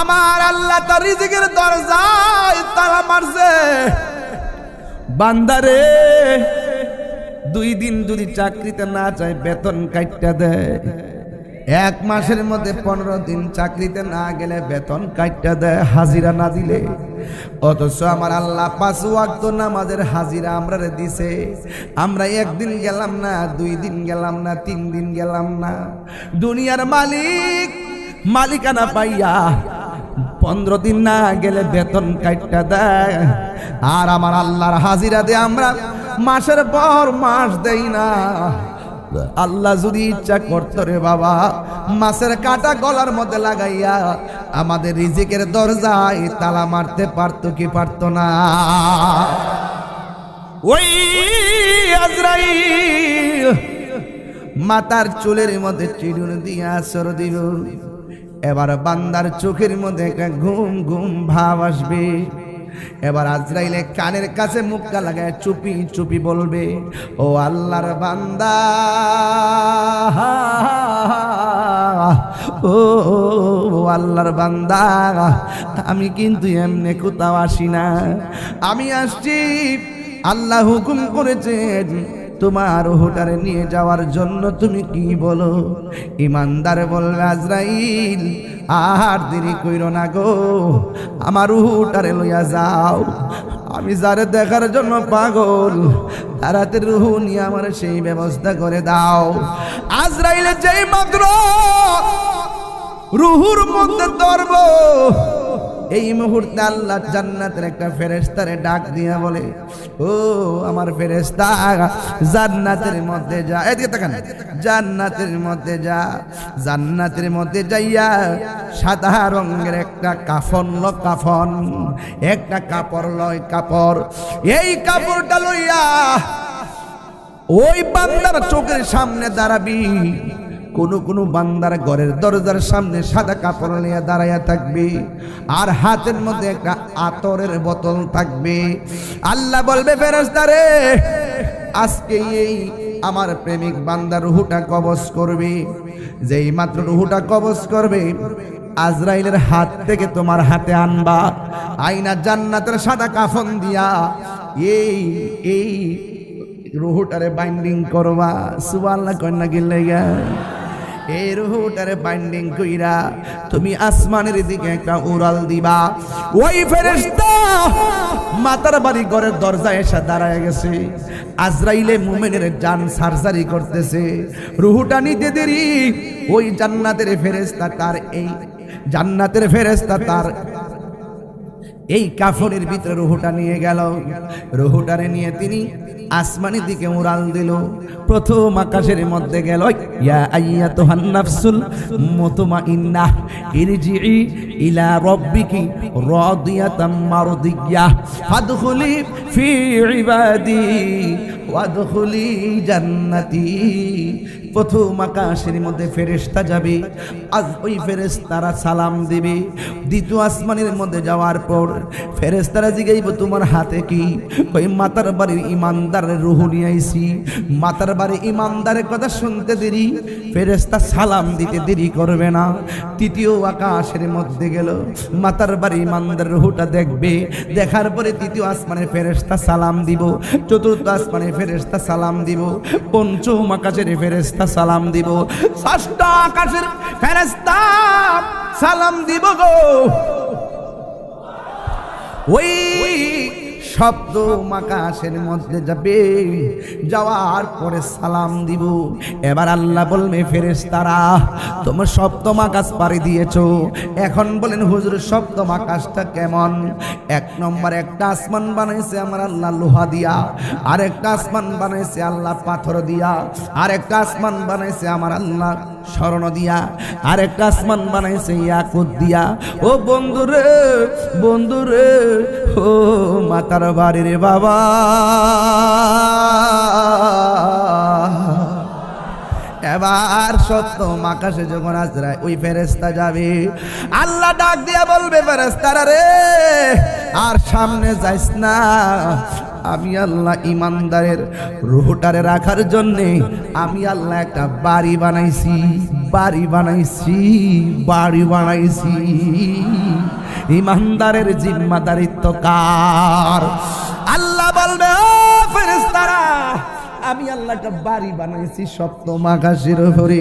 আমার আল্লাহ তার রিজিকের দরজায় তালা মারছে। বান্দারে 2 দিন যদি চাকরিতে না যায় বেতন কাইটা দেয়, 1 মাসের মধ্যে 15 দিন চাকরিতে না গেলে বেতন কাইটা দেয়, হাজিরা না দিলে। অথচ আমার আল্লাহ 5 ওয়াক্ত নামাজের হাজিরা আমরা দিছে। আমরা 1 দিন গেলাম না, 2 দিন গেলাম না, 3 দিন গেলাম না। দুনিয়ার মালিক মালিকানা পাইয়া 15 দিন না গেলে বেতন কাইটা দেয়। আর আমার আল্লাহর হাজিরা দিয়ে আমরা মাসের পর মাস দেই না। আল্লাহ যদি ইচ্ছা করতো রে বাবা, মাছের কাটা গলার মধ্যে লাগাইয়া আমাদের রিজিকের দরজায় তালা মারতে পারতো কি পারতো না? ওই আজরাইল মাতার চুলের মধ্যে চিরুনি দিয়ে আসর দিল। এবার বান্দার চোখের মধ্যে একটা ঘুম ঘুম ভাব আসবে। এবার আজরাইলে কানের কাছে মুখটা লাগায় চুপি চুপি বলবে, ও আল্লাহর বান্দা, ও আল্লাহর বান্দা, আমি কিন্তু এমনি কোথাও আসি না, আমি আসছি আল্লাহ হুকুম করেছেন তোমার রূহটারে নিয়ে যাওয়ার জন্য। তুমি কি বলো? ইমানদার বলবে, আজরাইল আর দেরি কইরো না গো, আমার রূহটারে লইয়া যাও, আমি যারে দেখার জন্য পাগল, তাড়াতাড়ি রূহ নিয়ে আমার সেই ব্যবস্থা করে দাও। আজরাইলে যেই মাত্র রূহুর মধ্যে ধরব, এই মুহূর্তে আল্লাহ জান্নাতের একটা ফেরেশতারে ডাক দিয়া বলে, ও আমার ফেরেশতা, জান্নাতের মধ্যে যা, এদিকে তাকান, জান্নাতের মধ্যে যা, জান্নাতের মধ্যে যাইয়া সাদা রঙের একটা কাফন ল, কাফন একটা কাপড় লয়, কাপড়, এই কাপড়টা লইয়া ওই বান্দার চোখের সামনে দাঁড়াবি। কোন বান্দার ঘরের দরজার সামনে সাদা কাপড় নিয়ে দাঁড়াইয়া থাকবে, আর হাতের মধ্যে একটা আতরের বোতল থাকবে। আল্লাহ বলবে, ফেরেশতারে, আজকে এই আমার প্রেমিক বান্দার রূহটা কবজ করবে। যেই মাত্র রূহটা কবজ করবে, আজরাইলের হাত থেকে তোমার হাতে আনবা, আইনা জান্নাতের সাদা কাফন দিয়া এই রূহটারে বাইন্ডিং করবা। সুবহানাল্লাহ কন্যা গিল্লাইয়া, এই রুহুটারে বাইন্ডিং কইরা তুমি আসমানের দিকে একটা উড়াল দিবা। ওই ফেরেশতা মাতার বাড়ি ঘরের দরজায় এসে দাঁড়ায় গেছে। আজরাইলে মুমিনের জান সার্জারি করতেছে। রুহুটা নিতে দেরি, ওই জান্নাতের ফেরেশতা তার এই জান্নাতের ফেরেশতা তার এই কাফনের ভিতরে রুহুটা নিয়ে গেল। রুহুটারে নিয়ে তিনি আসমানের দিকে উড়াল দিল। প্রথম আকাশের মধ্যে গেল। ইয়া আইয়াতুহান নাফসুল মুতমাইন্নাহ ইরজিই ইলা রাব্বিকি রাদিয়াতাম মারদিয়াহ ফাদখুলি ফি ইবাদি ওয়াদখুলি জান্নাতি। প্রথম আকাশের মধ্যে ফেরেশতা যাবে, আজ ওই ফেরেশতারা সালাম দিবে। দ্বিতীয় আসমানের মধ্যে যাওয়ার পর ফেরেশতারা জিগাইব তোমার হাতে কি? ওই মাতার বাড়ির ইমানদারের রূহ নিয়ে আইছি। মাতার বাড়ির ইমানদারের কথা শুনতে দেরি, ফেরেশতা সালাম দিতে দেরি করবে না। তৃতীয় আকাশের মধ্যে গেল, মাতার বাড়ি ইমানদারের রূহটা দেখবে। দেখার পরে তৃতীয় আসমানের ফেরেশতা সালাম দিব, চতুর্থ আসমানের ফেরেশতা সালাম দিব, পঞ্চম আকাশের ফেরেশতা সালাম দিব, ষষ্ঠ আকাশের ফেরেশতা সালাম দিব গো। ওই শব্দ আকাশের মধ্যে যাবে, যাওয়ার পরে সালাম দিব। এবার আল্লাহ বলবে ফেরেশতারা তোমরা সপ্তম আকাশ পাড়ি দিয়েছো, এখন বলেন হুজুর সপ্তম আকাশটা কেমন? এক নম্বর একটা আসমান বানাইছে আমার আল্লাহ লোহা দিয়া, আর একটা আসমান বানাইছে আল্লাহ পাথর দিয়া, আর একটা আসমান বানাইছে আমার আল্লাহ স্বর্ণ দিয়া, আর একটা আসমান বানাইছে ইয়াকুত দিয়া। ও বন্ধুরে বন্ধুরে, ও মাতার বাড়ি রে বাবা, এবার সপ্তম আকাশে যখন আজরাইল ওই ফেরেশতা যাবে, আল্লাহ ডাক দিয়া বলবে ফেরেশতারা রে আর সামনে যাইস না। আমি আল্লাহ ইমানদারের রূহটারে রাখার জন্যে আমি আল্লাহ একটা বাড়ি বানাইছি, বাড়ি বানাইছি, বাড়ি বানাইছি। ইমানদারের জিম্মাদারিত্ব কার? আল্লাহ বলবে ও ফেরেশতারা আমি আল্লাহ একটা বাড়ি বানাইছি সপ্তম আকাশের উপরে।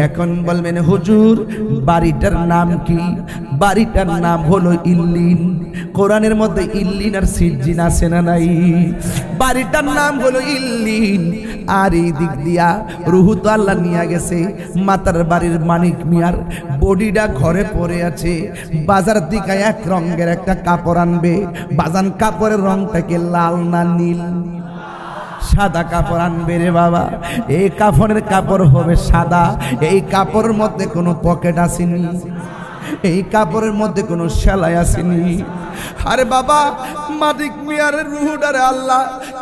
এখন বলবেন হুজুর বাড়িটার নাম কি? বাড়িটার নাম হলো ইল্লিন। কোরআনের মধ্যে ইল্লিন আর সিজ্জিন আছে না নাই? বাড়িটার নাম হলো ইল্লিন। আর এই দিক দিয়া রুহু তো আল্লাহ নিয়ে গেছে, মাতার বাড়ির মানিক মিয়ার বডিটা ঘরে পড়ে আছে। বাজার দিকে এক রঙের একটা কাপড় আনবে। বাজান কাপড়ের রংটাকে লাল না নীল? সাদা কাপড় আনবে রে বাবা। এই কাফনের কাপড় হবে সাদা। এই কাপড়ের মধ্যে কোনো পকেট আসেনি, এই কাপড়ের মধ্যে কোনো সেলাই আসেনি। আরে বাবা মানিক মিয়ার রুহুডারে আল্লাহ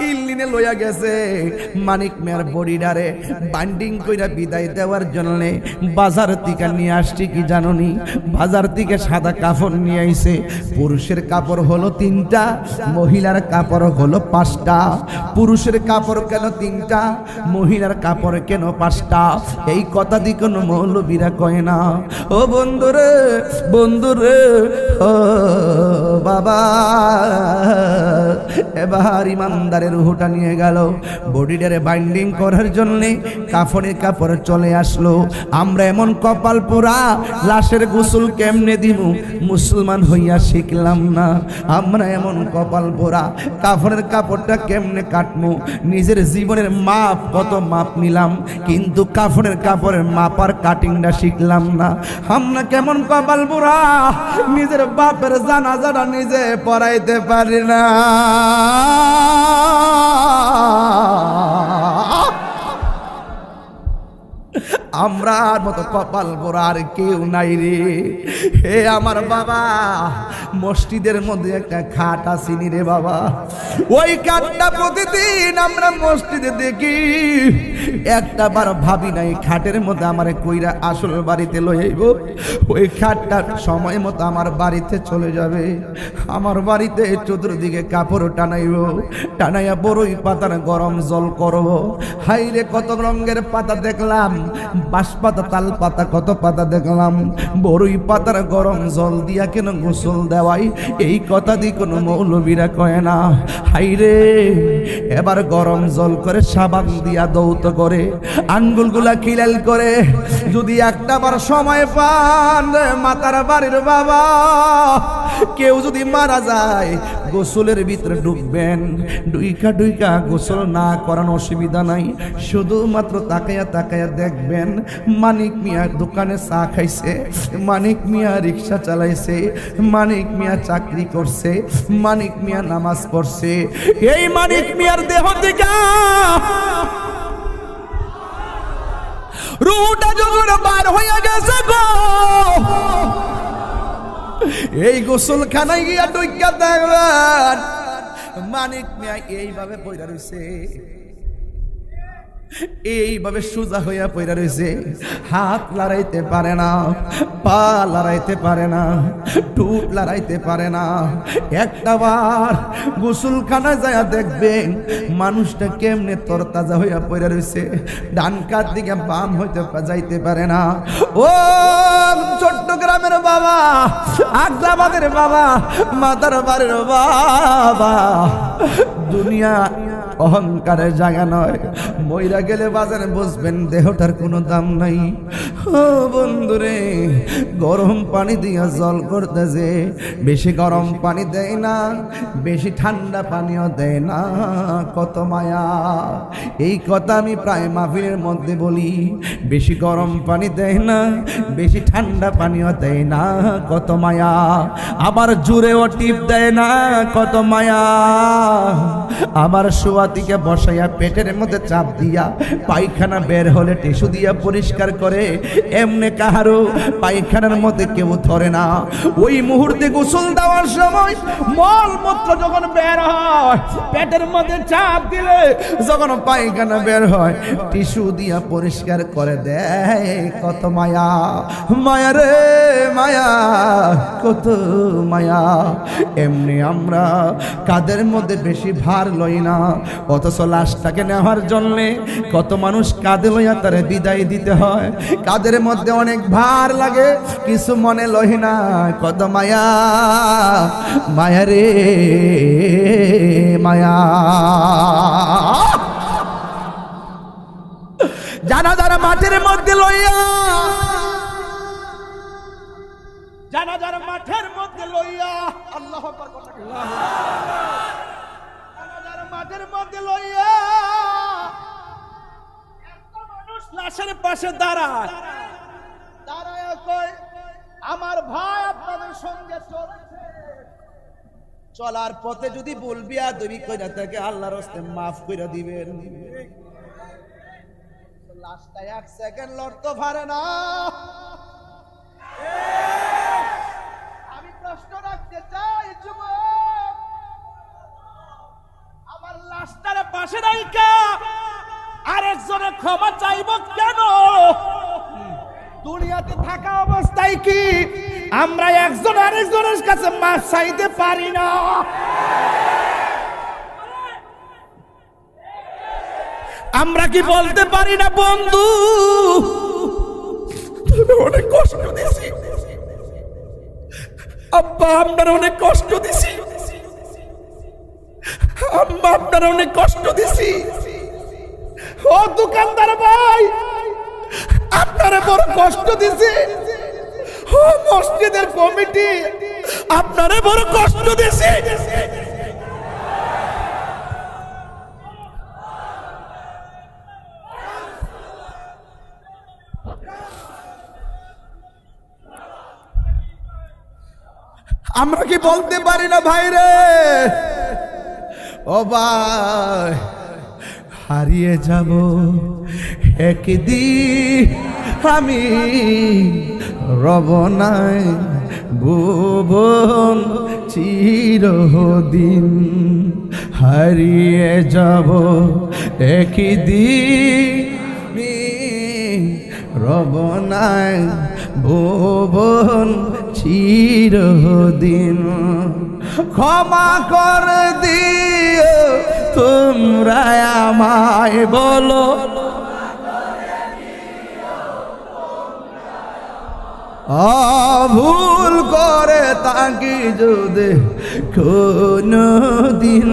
ইল্লিনে লইয়া গেছে। মানিক মিয়ার বডিডারে বাইন্ডিং কইরা বিদায় দেওয়ার জন্য বাজার থেকে নিয়ে আসছি কি জানোনি? বাজার থেকে সাদা কাপড় নিয়ে আইছে। পুরুষের কাপড় হলো 3টা, মহিলার কাপড় হলো 5টা। পুরুষের কাপড় কেন 3টা, মহিলার কাপড় কেন 5টা? এই কথা দি কোনো মৌলবীরা কয় না। ও বন্ধুরে বন্ধুরে, ও বাবা, এবার ইমানদারের রুহটা নিয়ে গেল বডিটারে বাইন্ডিং করার জন্য। কাফনের কাপড় চলে আসলো। আমরা এমন কপাল পোড়া, লাশের গোসল কেমনে দিব মুসলমান হইয়া শিখলাম না। আমরা এমন কপাল পোড়া, কাফনের কাপড়টা কেমনে কাটমু, নিজের জীবনের মাপ কত মাপ নিলাম, কিন্তু কাফনের কাপড়ের মাপ আর কাটিংটা শিখলাম না। আমরা কেমন কপাল পোড়া, নিজের বাপের জানাজাটা নিজে পড়াইতে পারি না। আমরার মতো কপাল পোড়া আর কেউ নাই রে। হে আমার বাবা, মসজিদের মধ্যে একটা খাট আসিনি রে বাবা। ওই খাটটা প্রতিদিন আমরা মসজিদে দেখি, একটা বার ভাবি নাই খাটের মধ্যে আমার কইরা আসল বাড়িতে লই আইব। ওই খাটটা সময় মতো আমার বাড়িতে চলে যাবে। আমার বাড়িতে চতুর্দিকে কাপড় টানাইব, টানাইয়া বড়ই পাতার গরম জল করব। হাইরে কত রঙের পাতা দেখলাম, বাঁশ পাতা, তাল পাতা, কত পাতা দেখলাম, বড়ই পাতার গরম জল দিয়া কেন গোসল দেওয়াই, এই কথা দিয়ে কোনো মৌলবীরা কয় না। হাইরে এবার গরম জল করে সাবান দিয়া দৌত করে আঙ্গুলগুলা খিলাল করে, যদি একটা বার সময় পান মাতার বাড়ির বাবা, কেউ যদি মারা যায় গোসলের ভিতরে ঢুকবেন, ডুইকা ডুইকা গোসল না করানো অসুবিধা নাই, শুধুমাত্র তাকায়া তাকায়া দেখবেন মানিক মিয়া দোকানে চা খাইছে, মানিক মিয়া রিক্সা চালাইছে, মানিক মিয়া চাকরি করছে, মানিক মিয়া নামাজ পড়ছে, এই মানিক মিয়ার দেহ থেকে রুটা যখন বার হইয়া গেছে গো, এই গোসলখানায় গিয়া ডুইকা দেখবেন মানিক মিয়া এইভাবে পয়রা রইছে, এইভাবে সোজা হইয়া পয়রা রইছে, হাত লড়াইতে পারে না, পা লড়াইতে পারে না, টুট লড়াইতে পারে না। একটা বার গোসলখানা যায় দেখবেন মানুষটা কেমনে তরতাজা হইয়া পয়রা রইছে, ডান কাত দিকে বাম হইতে যাইতে পারে না। ও চট্টগ্রামের বাবা, আগ্রাবাদের বাবা, মাতার বাড়ির বাবা, দুনিয়া অহংকারের জায়গা নয়, মইরা গেলে বাজারে বসবেন দেহটার কোনো দাম নাই। ও বন্ধুরে, গরম পানি দিয়া জল করতেছে, বেশি গরম পানি দেয় না, বেশি ঠান্ডা পানিও দেয় না, কত মায়া। এই কথা আমি প্রায় মাহফিলের মধ্যে বলি, বেশি গরম পানি দেয় না, বেশি ঠান্ডা পানিও দেয় না, কত মায়া। আবার জুড়েও টিপ দেয় না, কত মায়া। আবার শোয়াতিকে বসাইয়া পেটের মধ্যে চাপ দিয়া পায়খানা বের হলে টিস্যু দিয়া পরিষ্কার করে, এমনি কাহারো পায়খানার মধ্যে কেউ ধরে না। ওই মুহূর্তে গোসল দেওয়ার সময় মলমূত্র যখন বের হয়, পেটের মধ্যে চাপ দিলে যখন পায়খানা বের হয় টিস্যু দিয়া পরিষ্কার করে দেয়, কত মায়া। মায়া রে মায়া, কত মায়া। এমনি আমরা কাদের মধ্যে বেশি ভার লই না, অথচ লাশটাকে নেওয়ার জন্যে কত মানুষ কাঁধে লইয়া তারে বিদায় দিতে হয়। কাদের মধ্যে অনেক ভার লাগে, কিছু মনে লই না, কত মায়া। মায়া রে মায়া। জানাজার মাঠের মধ্যে লইয়া, জানাজার মাঠের মধ্যে লইয়া, আল্লাহু আকবার, জানাজার মাঠের মধ্যে লইয়া একটা মানুষ লাশের পাশে দাঁড়ায়, দাঁড়ায় কয়, আমার ভাই আপনাদের সঙ্গে চলছে, চলার পথে যদি বলবি আদবি কইরা থাকে আল্লাহর রাস্তে মাফ কইরা দিবেন। লাশটা এক সেকেন্ড লড়তে পারে না। আমি প্রশ্ন রাখতে চাই, যুবক, আমার লাশটার পাশে রাইখা আরেকজনের ক্ষমা চাইব কেন? দুনিয়াতে থাকা অবস্থায় কি আমরা একজন আরেকজনের কাছে মাফ চাইতে পারি না? আমরা কি বলতে পারি না, বন্ধু অনেক কষ্ট দিছি, আব্বা আপনারা অনেক কষ্ট দিছি, আম্মা আপনারা অনেক কষ্ট দিছি, ও দোকানদার ভাই আপনারা বড় কষ্ট দিছি, ও মসজিদের কমিটি আপনারা বড় কষ্ট দিছি। আমরা কি বলতে পারি না ভাই রে, ও ভাই হারিয়ে যাব একদিন আমি, রব নাই ভুবন চিরদিন, হারিয়ে যাব একদিন, রব নাই ভুবন চিরদিন। ক্ষমা করে দিও তোমরা আমায়, বলো ভুল করে তাকে যদি কোনো দিন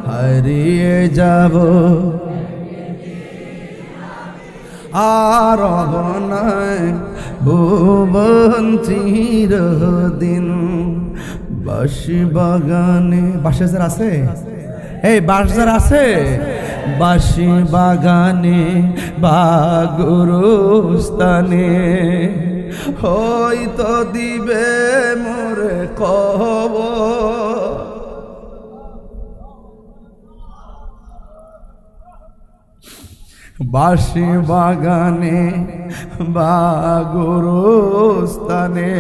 হারিয়ে যাব আর নাই ভুবন চিরদিন। বাঁশি বাগানে বাঁশের আছে, এই বাঁশজার আছে, বাঁশি বাগানে বা গুরুস্থানে হয়তো দিবে মোরে খবর। বাঁশি বাগানে বা গুরুস্থানে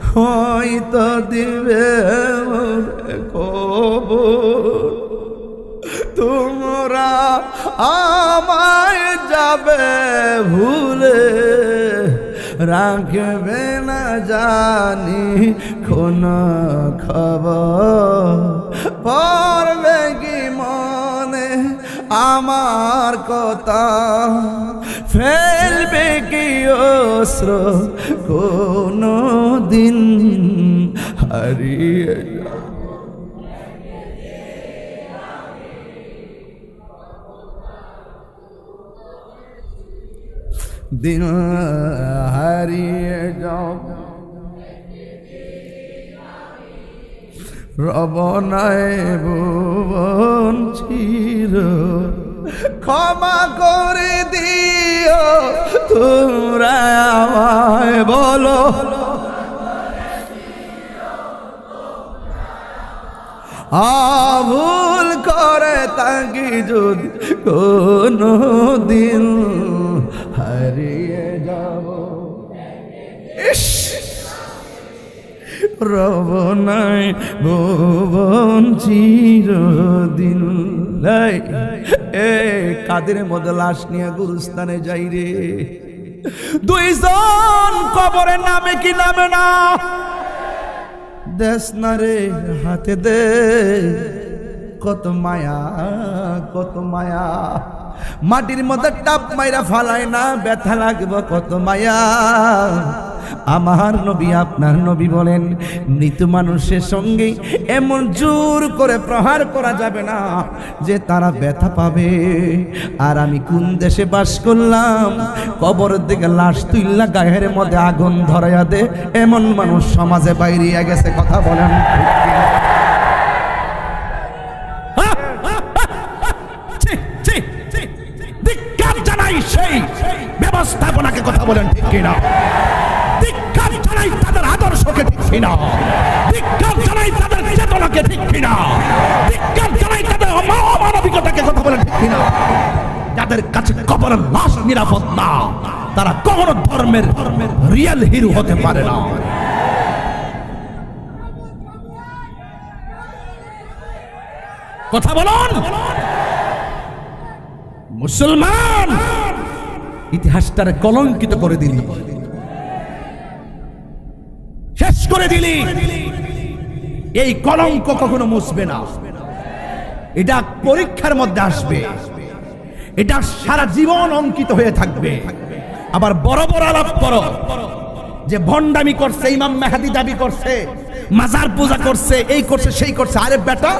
হয়তো দিবে মোরে খবর। তোমরা আমায় যাবে ভুলে, রাখবে না জানি কোন খবর। পড়বে কি মনে আমার কথা, ফেলবে কি অস্ত্র কোনো দিন হারিয়ে দিন হারিয়ে যাও। রব নাই ভুবন চির, ক্ষমা করে দিও তোমরা আমায় বলো। ভুল করে তাকে যদি কোনো দিন হারিয়ে যাব। রব নাই ভুবন চিরদিন। কাদের মধ্যে লাশ নিয়ে গুরুস্থানে যাই রে, দুইজন কবরে নামে কি নামে না, দেশ না রে হাতে দে। কত মায়া কত মায়া, মাটির মধ্যে টাপ মাইরা ফালায় না, ব্যথা লাগবে কত মায়া। আমার নবী আপনার নবী বলেন, মৃত মানুষের সঙ্গে এমন জোর করে প্রহার করা যাবে না যে তারা ব্যথা পাবে। আর আমি কোন দেশে বাস করলাম, কবরের দিকে লাশ তুইল্লা গায়ের মধ্যে আগুন ধরাইয়া দে, এমন মানুষ সমাজে বাইরিয়া গেছে। কথা বলেন সেই ব্যবস্থাপনাকে, কথা বলেন ঠিক কিনা? ধিক্কার জানাই তাদের আদর্শকে, ঠিক কিনা? ধিক্কার জানাই তাদের চেতনাকে, ঠিক কিনা? ধিক্কার জানাই তাদের অমানবিকতাকে, কথা বলেন ঠিক কিনা? যাদের কাছে কবরের লাশ নিরাপদ না, তারা কখনো ধর্মের রিয়েল হিরো হতে পারে না। কথা বলুন। মুসলমান ইতিহাসটারে কলঙ্কিত করে দিলি, শেষ করে দিলি। এই কলঙ্ক কখনো মুছবে না, এটা পরীক্ষার মধ্যে আসবে, এটা সারা জীবন অঙ্কিত হয়ে থাকবে। আবার বড় বড় আলাপ করো যে ভণ্ডামি করছে, ইমাম মেহেদী দাবি করছে, মাজার পূজা করছে, এই করছে সেই করছে। আরে বেটা,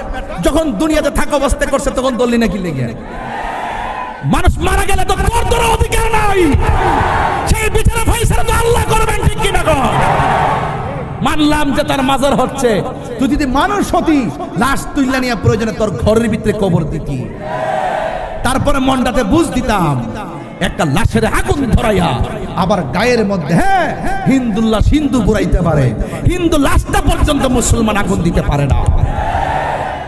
যখন দুনিয়াতে থাকা অবস্থায় করছে তখন দললি নাকি লেগে? মানুষ মারা গেলে তো তোর অধিকার নাই, সেই বিচারে ফয়সালা তো আল্লাহ করবেন, ঠিক কিনা? মানলাম যে তার মাজার হচ্ছে, তুই যদি মানুষ হতি লাশ তুইলা নিয়ে প্রয়োজনে তোর ঘরের ভিতরে কবর দিতি। তারপরে মনটাতে বুঝ দিতাম, একটা লাশের আগুন ধরাইয়া আবার গায়ের মধ্যে হিন্দু লাশ হিন্দু পুরাইতে পারে, হিন্দু লাশটা পর্যন্ত মুসলমান আগুন দিতে পারে না।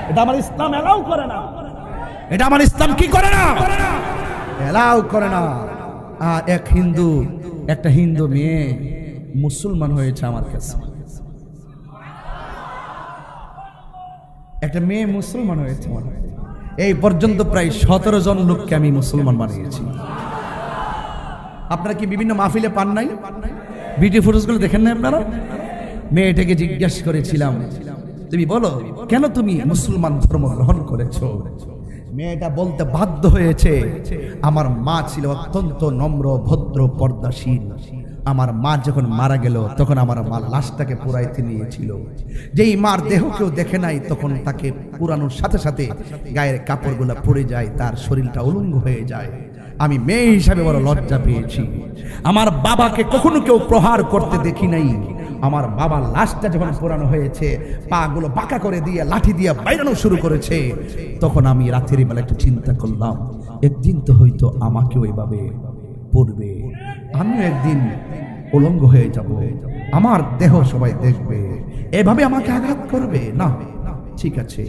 এটা আমার ইসলাম এলাও করে না, এটা আমার ইসলাম কি করে না, এলাও করে না। আর একটা হিন্দু মেয়ে মুসলমান হয়েছে আমার কাছে, একটা মেয়ে মুসলমান হয়েছে। এই পর্যন্ত প্রায় 17 জন লোককে আমি মুসলমান বানিয়েছি। আপনারা কি বিভিন্ন মাহফিলে পান নাই? ভিডিও ফুটেজগুলো দেখেন না আপনারা? মেয়েটাকে জিজ্ঞাসা করেছিলাম, তুমি বলো কেন তুমি মুসলমান ধর্ম গ্রহণ করেছো? মেয়েটা বলতে বাধ্য হয়েছে, আমার মা ছিল অত্যন্ত নম্র, ভদ্র, পর্দাশীল। আমার মা যখন মারা গেল তখন আমার মা লাশটাকে পুরাইতে নিয়েছিল। যেই মার দেহ কেউ দেখে নাই তখন তাকে পুরানোর সাথে সাথে গায়ের কাপড়গুলো পড়ে যায়, তার শরীরটা উলঙ্গ হয়ে যায়। আমি মেয়ে হিসাবে বড় লজ্জা পেয়েছি। আমার বাবাকে কখনো কেউ প্রহার করতে দেখি নাই। আমার বাবার লাশটা যখন পোড়ানো হয়েছে, পা গুলো বাঁকা করে দিয়ে লাঠি দিয়ে বাইরানো শুরু করেছে, তখন আমি রাতের বেলা একটু চিন্তা করলাম, একদিন তো হয়তো আমাকেও এভাবে পড়বে, আমিও একদিন উলঙ্গ হয়ে যাব, আমার দেহ সবাই দেখবে, এভাবে আমাকে আঘাত করবে না। ঠিক আছে,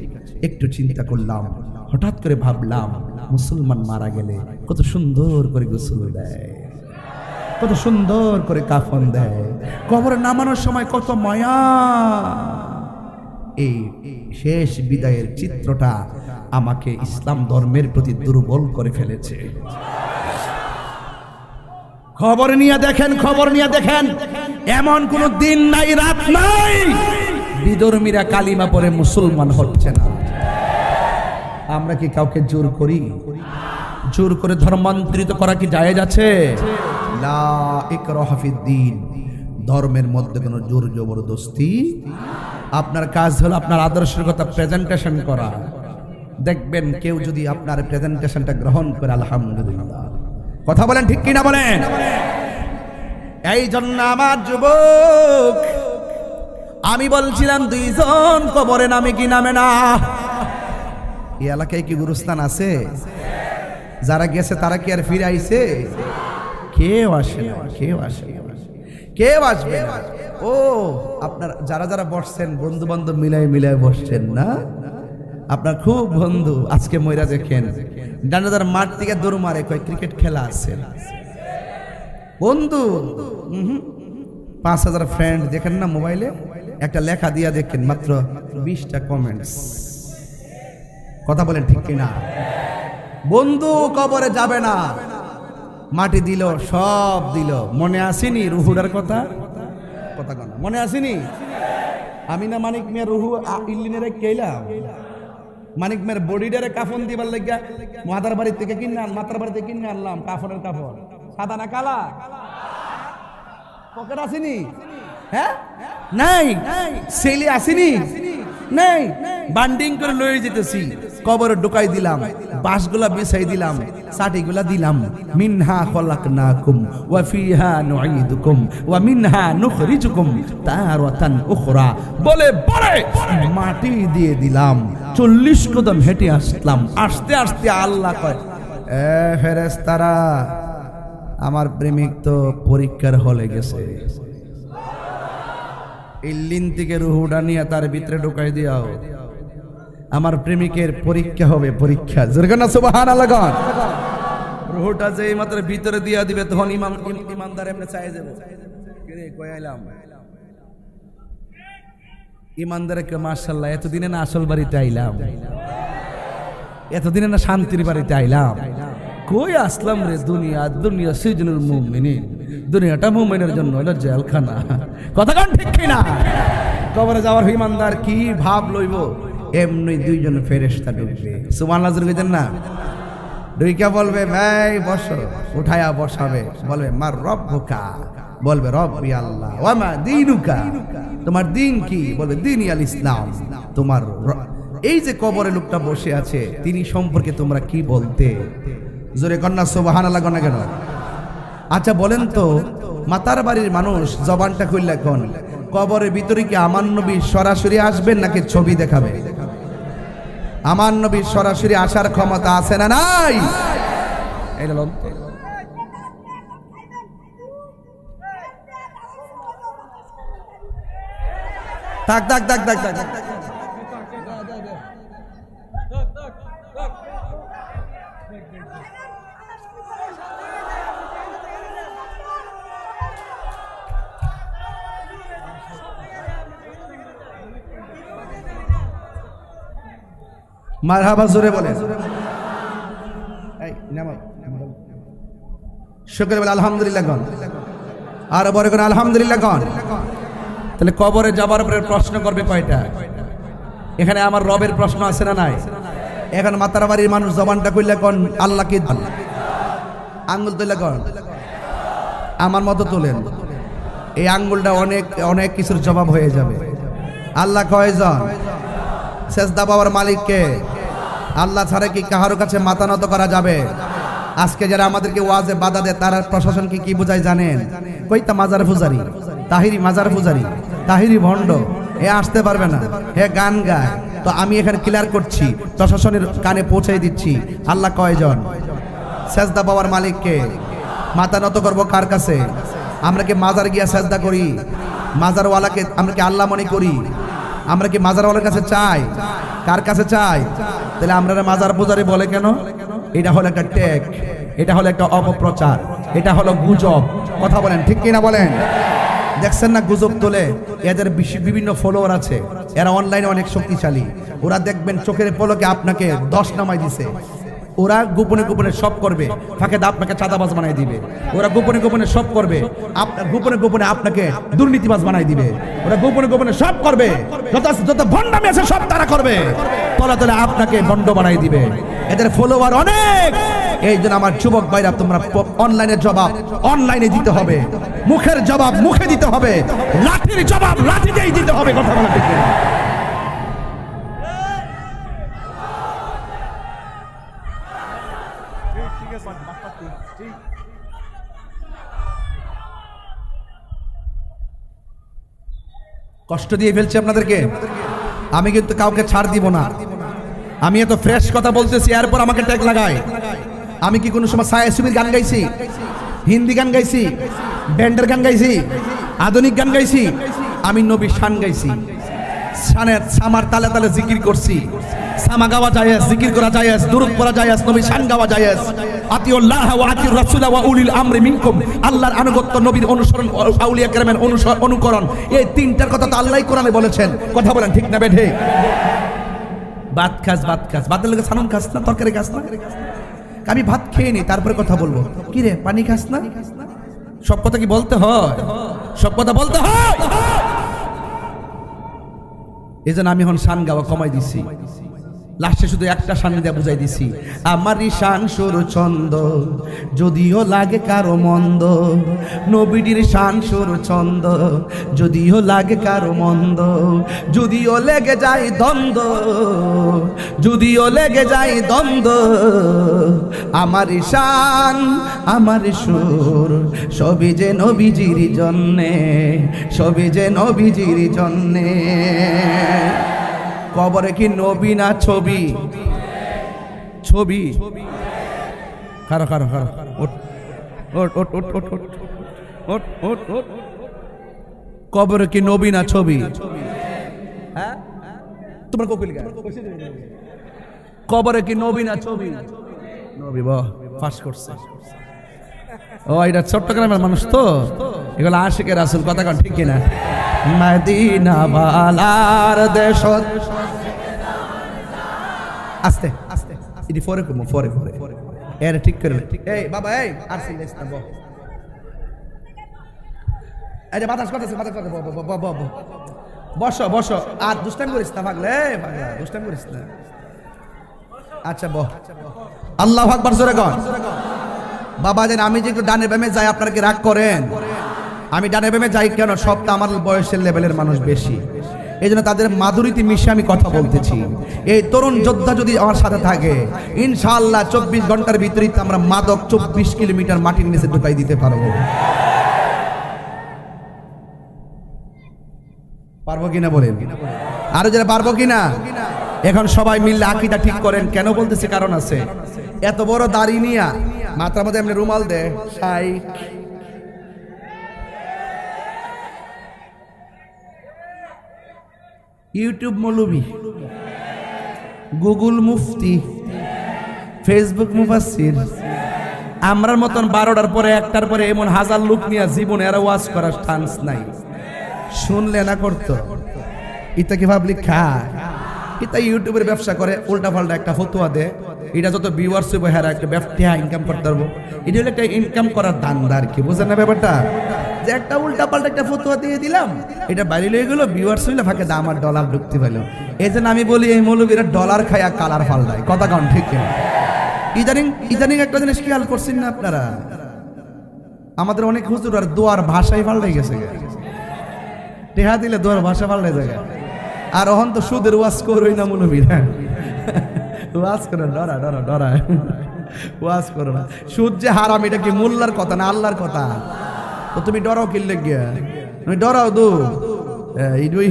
একটু চিন্তা করলাম। হঠাৎ করে ভাবলাম, মুসলমান মারা গেলে কত সুন্দর করে গোসল দেয়, কত সুন্দর করে কাফন দেয়, কবরে নামানোর সময় কত মায়া। এই শেষ বিদায়ের চিত্রটা আমাকে ইসলাম ধর্মের প্রতি দুর্বল করে ফেলেছে। খবর নিয়ে দেখেন, খবর নিয়ে দেখেন, এমন কোন দিন নাই, রাত নাই বিধর্মীরা কালিমা পড়ে মুসলমান হচ্ছে না। আমরা কি কাউকে জোর করি? জোর করে ধর্মান্তরিত করা কি জায়েজ আছে? লা ইকরাহা ফিদ্দীন, ধর্মের মধ্যে কোনো জোর জবরদস্তি। আপনার কাজ হলো আপনার আদর্শের কথা প্রেজেন্টেশন করা। দেখবেন কেউ যদি আপনার প্রেজেন্টেশনটা গ্রহণ করে, আলহামদুলিল্লাহ। কথা বলেন ঠিক কিনা বলেন? এই জন্য আমার যুবক, আমি বলছিলাম দুইজন কবরে নামে কি নামে না? এই এলাকায় কি গুরুস্থান আছে? যারা গেছে তারা কি আর ফিরে আইছে? কেউ আসে না, কেউ আসে না, কেউ আসবে না। ও আপনার যারা যারা বসছেন বন্ধু বান্ধব মিলাই মিলাই বসছেন না? আপনার খুব বন্ধু আজকে ময়রা দেখেন ডান্ডাদার মাঠ থেকে দৌড় মারে, কয় ক্রিকেট খেলা আছে বন্ধু। 5000 ফ্রেন্ড দেখেন না মোবাইলে, একটা লেখা দিয়া দেখেন, মাত্র 20টা কমেন্টস। কথা বলেন ঠিক কিনা? বন্ধু কবরে যাবে না, মাটি দিল, সব দিল, মনে আসেনি রুহুরার কথা? কথা কন, মনে আসেনি? আমি না মানিক মেয়ের রুহু ইল্লিনের কেলাম, মানিক মেয়ের বডিটারে কাফন দিবার লাগিয়া মাতার বাড়ি থেকে কিনে মাতার বাড়ি থেকে কিনে আনলাম কাফনের কাপড়, সাদা না কালা? পকেট আসেনি? হ্যাঁ নাই, সেলি আসেনি? নাই, বান্ডিং করে লয়ে যেতেছি, কবরে ঢুকাই দিলাম, বাঁশগুলা বিছাই দিলাম, চাটিগুলা দিলাম। মিনহা খলাকনাকুম ওয়া ফিহা নুঈদুকুম ওয়া মিনহা নুখরিজুকুম তারাতান উখরা বলে বলে মাটি দিয়ে দিলাম। 40 কদম হেঁটে আসলাম। আসতে আসতে আল্লাহ কয়, এ ফেরেশতারা, আমার প্রেমিক তো পরীক্ষার হলে গেছে, ইল্লিন থেকে রুহুটা নিয়ে তার ভিতরে ঢুকাই দিও, আমার প্রেমিকের পরীক্ষা হবে, পরীক্ষা। জোরে না সুবহানাল্লাহ গান। রুহুটা যেই মাত্র ভিতরে দিয়া দিবে তখন ইমানদার এমনি চাই যাবে, কিরে কই আইলাম? ইমানদারে কে মাশাআল্লাহ, এতদিনে না আসল বাড়িতে আইলাম, এতদিনে না শান্তির বাড়িতে আইলাম। কই আসলাম রে? দুনিয়া, দুনিয়া সিজনুল মুমিনিন, দুনিয়াটা মুমিনের জন্য হলো জেলখানা। কথা কোন ঠিক কিনা? কবরে যাওয়ার ইমানদার কি ভাব লইব? এমনি দুইজন ফেরেশতা ঢুকবে, সুবহানাল্লাহ কইতেন না? ঢুইকা বলবে, ভাই বসো, উঠায়া বসাবে, বলবে মার রব্বুকা, বলবে রব্বি আল্লাহ, ওয়া মা দীনুকা, তোমার দিন কি? বলবে দীনি আল ইসলাম। তোমার এই যে কবরে লোকটা বসে আছে তিনি সম্পর্কে তোমরা কি বলতে? জোরে কন্যা সুবহানাল্লাহ কন্যা কেন? আচ্ছা বলেন তো, মাতার বাড়ির মানুষ জবানটা খুললে কোন কবরের ভিতরে কি আমার নবী সরাসরি আসবেন নাকি ছবি দেখাবে? আমার নবী সরাসরি আসার ক্ষমতা আছে না নাই? থাক থাক থাক থাক থাক। মারহাবা জোরে বলেন। শুকর বলে আলহামদুলিল্লাহ গণ, আর বড় কোন আলহামদুলিল্লাহ গণ। তাহলে কবরে যাবার পরে প্রশ্ন করবে কয়টা? এখানে আমার রবের প্রশ্ন আছে না নাই? এখন মাতার বাড়ির মানুষ জবানটা কইলে কোন আল্লাহকে আঙ্গুল তুলে কোন আমার মতো তোলেন। এই আঙ্গুলটা অনেক অনেক কিছুর জবাব হয়ে যাবে। আল্লাহ কয়জন? সেজদা পাওয়ার মালিককে। আল্লাহ ছাড়া কি কাহার কাছে মাথা নত করা যাবে? আজকে যারা আমাদেরকে ওয়াজে বাধা দেয় তারা প্রশাসনকে কি বোঝায় জানেন? কইতা মাজার পূজারি, তাহিরি মাজার পূজারি, তাহিরি ভণ্ড, এ আসতে পারবে না, হে গান গায়। তো আমি এখানে ক্লিয়ার করছি, প্রশাসনের কানে পৌঁছাই দিচ্ছি, আল্লাহ কয়জন? সেজদা পাওয়ার মালিককে। মাথা নত করবো কার কাছে? আমরা কি মাজার গিয়া সেজদা করি? মাজারওয়ালাকে আমরা কি আল্লাহ মনে করি? আমরা কি মাজারওয়ালার কাছে চাই? কার কাছে চাই? তাহলে আমরা মাজার পূজারি বলে কেন? এটা হলো একটা টেক, এটা হলো একটা অপপ্রচার, এটা হলো গুজব। কথা বলেন ঠিক কিনা বলেন? দেখছেন না গুজব তোলে, এদের বিভিন্ন ফলোয়ার আছে, এরা অনলাইনে অনেক শক্তিশালী। ওরা দেখবেন চোখের পলকে আপনাকে 10 নামাই দিছে। ওরা গোপনে গোপনে সব করবে, ফাঁকে আপনাকে চাঁদাবাজ বানাই দিবে। ওরা গোপনে গোপনে সব করবে, আপনার গোপনে গোপনে আপনাকে দুর্নীতিবাজ বানাই দিবে। ওরা গোপনে গোপনে সব করবে, যত ভণ্ডামি আছে সব তারা করবে, তলা তলে আপনাকে ভণ্ড বানাই দিবে। এদের ফলোয়ার অনেক। এই জন্য আমার যুবক ভাইরা, তোমরা অনলাইনের জবাব অনলাইনে দিতে হবে, মুখের জবাব মুখে দিতে হবে, লাঠির জবাব লাঠিতেই দিতে হবে। কথা বলা ঠিক না? কষ্ট দিয়ে ফেলছি আপনাদেরকে, আমি কিন্তু কাউকে ছাড় দিব না। আমি এত ফ্রেশ কথা বলতেছি, এরপর আমাকে ট্যাগ লাগায়। আমি কি কোনো সময় সায়া সুবির গান গাইছি? হিন্দি গান গাইছি? ব্যান্ডের গান গাইছি? আধুনিক গান গাইছি? আমি নবীর শান গাইছি, শানের সামার তালে তালে জিকির করছি। সামা গাওয়া জায়েজ, জিকির করা জায়েজ, দুরূদ পড়া জায়েজ, নবীর শান গাওয়া জায়েজ। আতিউল্লাহ ওয়া আতিউর রাসূল ওয়া উলিল আমরি মিনকুম। আল্লাহর আনুগত্য, নবীর অনুসরণ, আউলিয়া কেরামের অনুকরণ, এই তিনটার কথা তো আল্লাহই কোরআনে বলেছেন। কথা বলেন ঠিক না বেঠে? ভাত খাস, ভাত খাস, ভাতের লগে সানুন খাস না, তরকারি খাস না? আমি ভাত খেয়ে নি, তারপরে কথা বলবো। কি রে, পানি খাস না? সব কথা কি বলতে হয়? সব কথা বলতে হয়। এই জন্য আমি এখন শান গাওয়া কমাই দিছি। লাস্টে শুধু একটা শান দিয়ে বুঝাই দিছি, আমারই শান সুর ছন্দ, যদিও লাগে কারো মন্দ। নবীর শান সুর ছন্দ, যদিও লাগে কারো মন্দ। যদিও লেগে যায় দ্বন্দ্ব, যদিও লেগে যায় দ্বন্দ্ব, আমারই শান আমার সুর, সবই যে নবীজির জন্যে, সবই যে নবীজির জন্যে। কবরে কি নবী না ছবি? ছবি। কারো কারো কারো ওট ওট ওট ওট ওট ওট ওট ওট। কবরে কি নবী না ছবি? হ্যাঁ, তোমার কোকিল গায়। কবরে কি নবী না ছবি? নবী। বাহ, পাস করছে। ও, এটা চট্টগ্রামের মানুষ তো, এগুলো আশিকের রাসূল। কথা কন ঠিক কিনা? মদিনা বালার দেশ। আস্তে আস্তে, এটি ফরে কমো, ফরে ফরে এর ঠিক করে। এই বাবা, এই আর সিলেস না, বল। এই যে বাতাস করতেছে, বাতাস করতে, বসো বসো। আর দুষ্টামি করিস না পাগলে, পাগলা দুষ্টামি করিস না। আচ্ছা বহ। আল্লাহু আকবার জোরে কর। বাবা জান, আমি যে একটু ডানে বামে যাই, আপনারা কি রাগ করেন? আমি ডানে বামে যাই কেন? সবটা আমার বয়সের লেভেলের মানুষ বেশি, এই জন্য তাদের মাধুরীতে মিশে আমি কথা বলতেছি। এই তরুণ যোদ্ধা যদি আমার সাথে থাকে, ইনশাআল্লাহ 24 ঘন্টার ভিতরে আমরা মাদক 24 কিলোমিটার মাটির নিচে ঢুকাই দিতে পারবো। পারবো কিনা বলেন? আরো যারা পারবো কিনা? এখন সবাই মিললে আকীদা ঠিক করেন। কেন বলতেছি? কারণ আছে। এত বড় দাড়ি নিয়া মাথার মধ্যে এমনি রুমাল দে, শাইখ। ইউটিউব মৌলবি, গুগল মুফতি, ফেসবুক মুফাসসির, আমরার মতন 12টার পরে 1টার পরে এমন হাজার লোক নিয়ে জীবনে এরা ওয়াজ করার চান্স নাই। শুনলে না করতো, এটা কি পাবলিক খায়? এটা ইউটিউবের ব্যবসা করে, উল্টা পাল্টা একটা ফতোয়া দেয়, এটা যত ভিউয়ার্স হইব হেরা একটা ব্যবসা ইনকাম করতে পারবো। এটা হলো একটা ইনকাম করার ধান্দা আর কি, বুঝেন না ব্যাপারটা? যে একটা উল্টা পাল্টা একটা ফতোয়া দিয়ে দিলাম, এটা বাইরে লয়ে গেলো, ভিউয়ার্স হইলে ফাঁকে দাম আর ডলার ঢুকতে পারলো। এই জন্য আমি বলি, এই মৌলবীরা ডলার খায় আর কালার পাল্টায়। কথা কন ঠিক কিনা? ইদানিং একটা জিনিস খেয়াল করছেন না আপনারা? আমাদের অনেক হুজুর আর দোয়ার ভাষাই পাল্টে গেছে, টেহা দিলে দোয়ার ভাষা পাল্টে যায়। আর অহন তো সুদের ওয়াজ করোই না মৌলবী, ওয়াজ করো ডরা ডরা ডরা, ওয়াজ করো না। সুদ যে হারাম এটা কি মোল্লার কথা না আল্লাহর কথা? তো তুমি ডরাও কিনলে গিয়া, তুমি ডরাও দু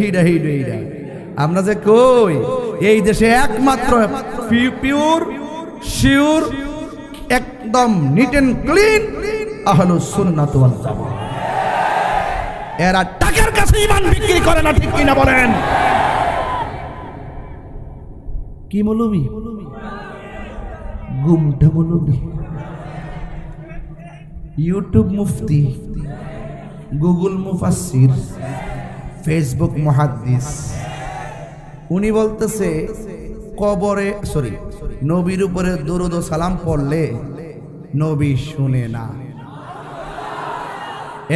হিডা হিডা হিডা। আমরা যে কই এই দেশে একমাত্র পিওর শিওর একদম নিট এন্ড ক্লিন আহলুস সুন্নাত ওয়াল জামাত। এরা টাকার কাছে ঈমান বিক্রি করে না, ঠিক কিনা বলেন? কি মৌলবী? গুমটা মৌলবী। ইউটিউব মুফতি, গুগল মুফাসসির, ফেসবুক মুহাদ্দিস। উনি বলতেছে কবরে নবীর উপরে দরুদ ও সালাম পড়লে নবী শুনে না।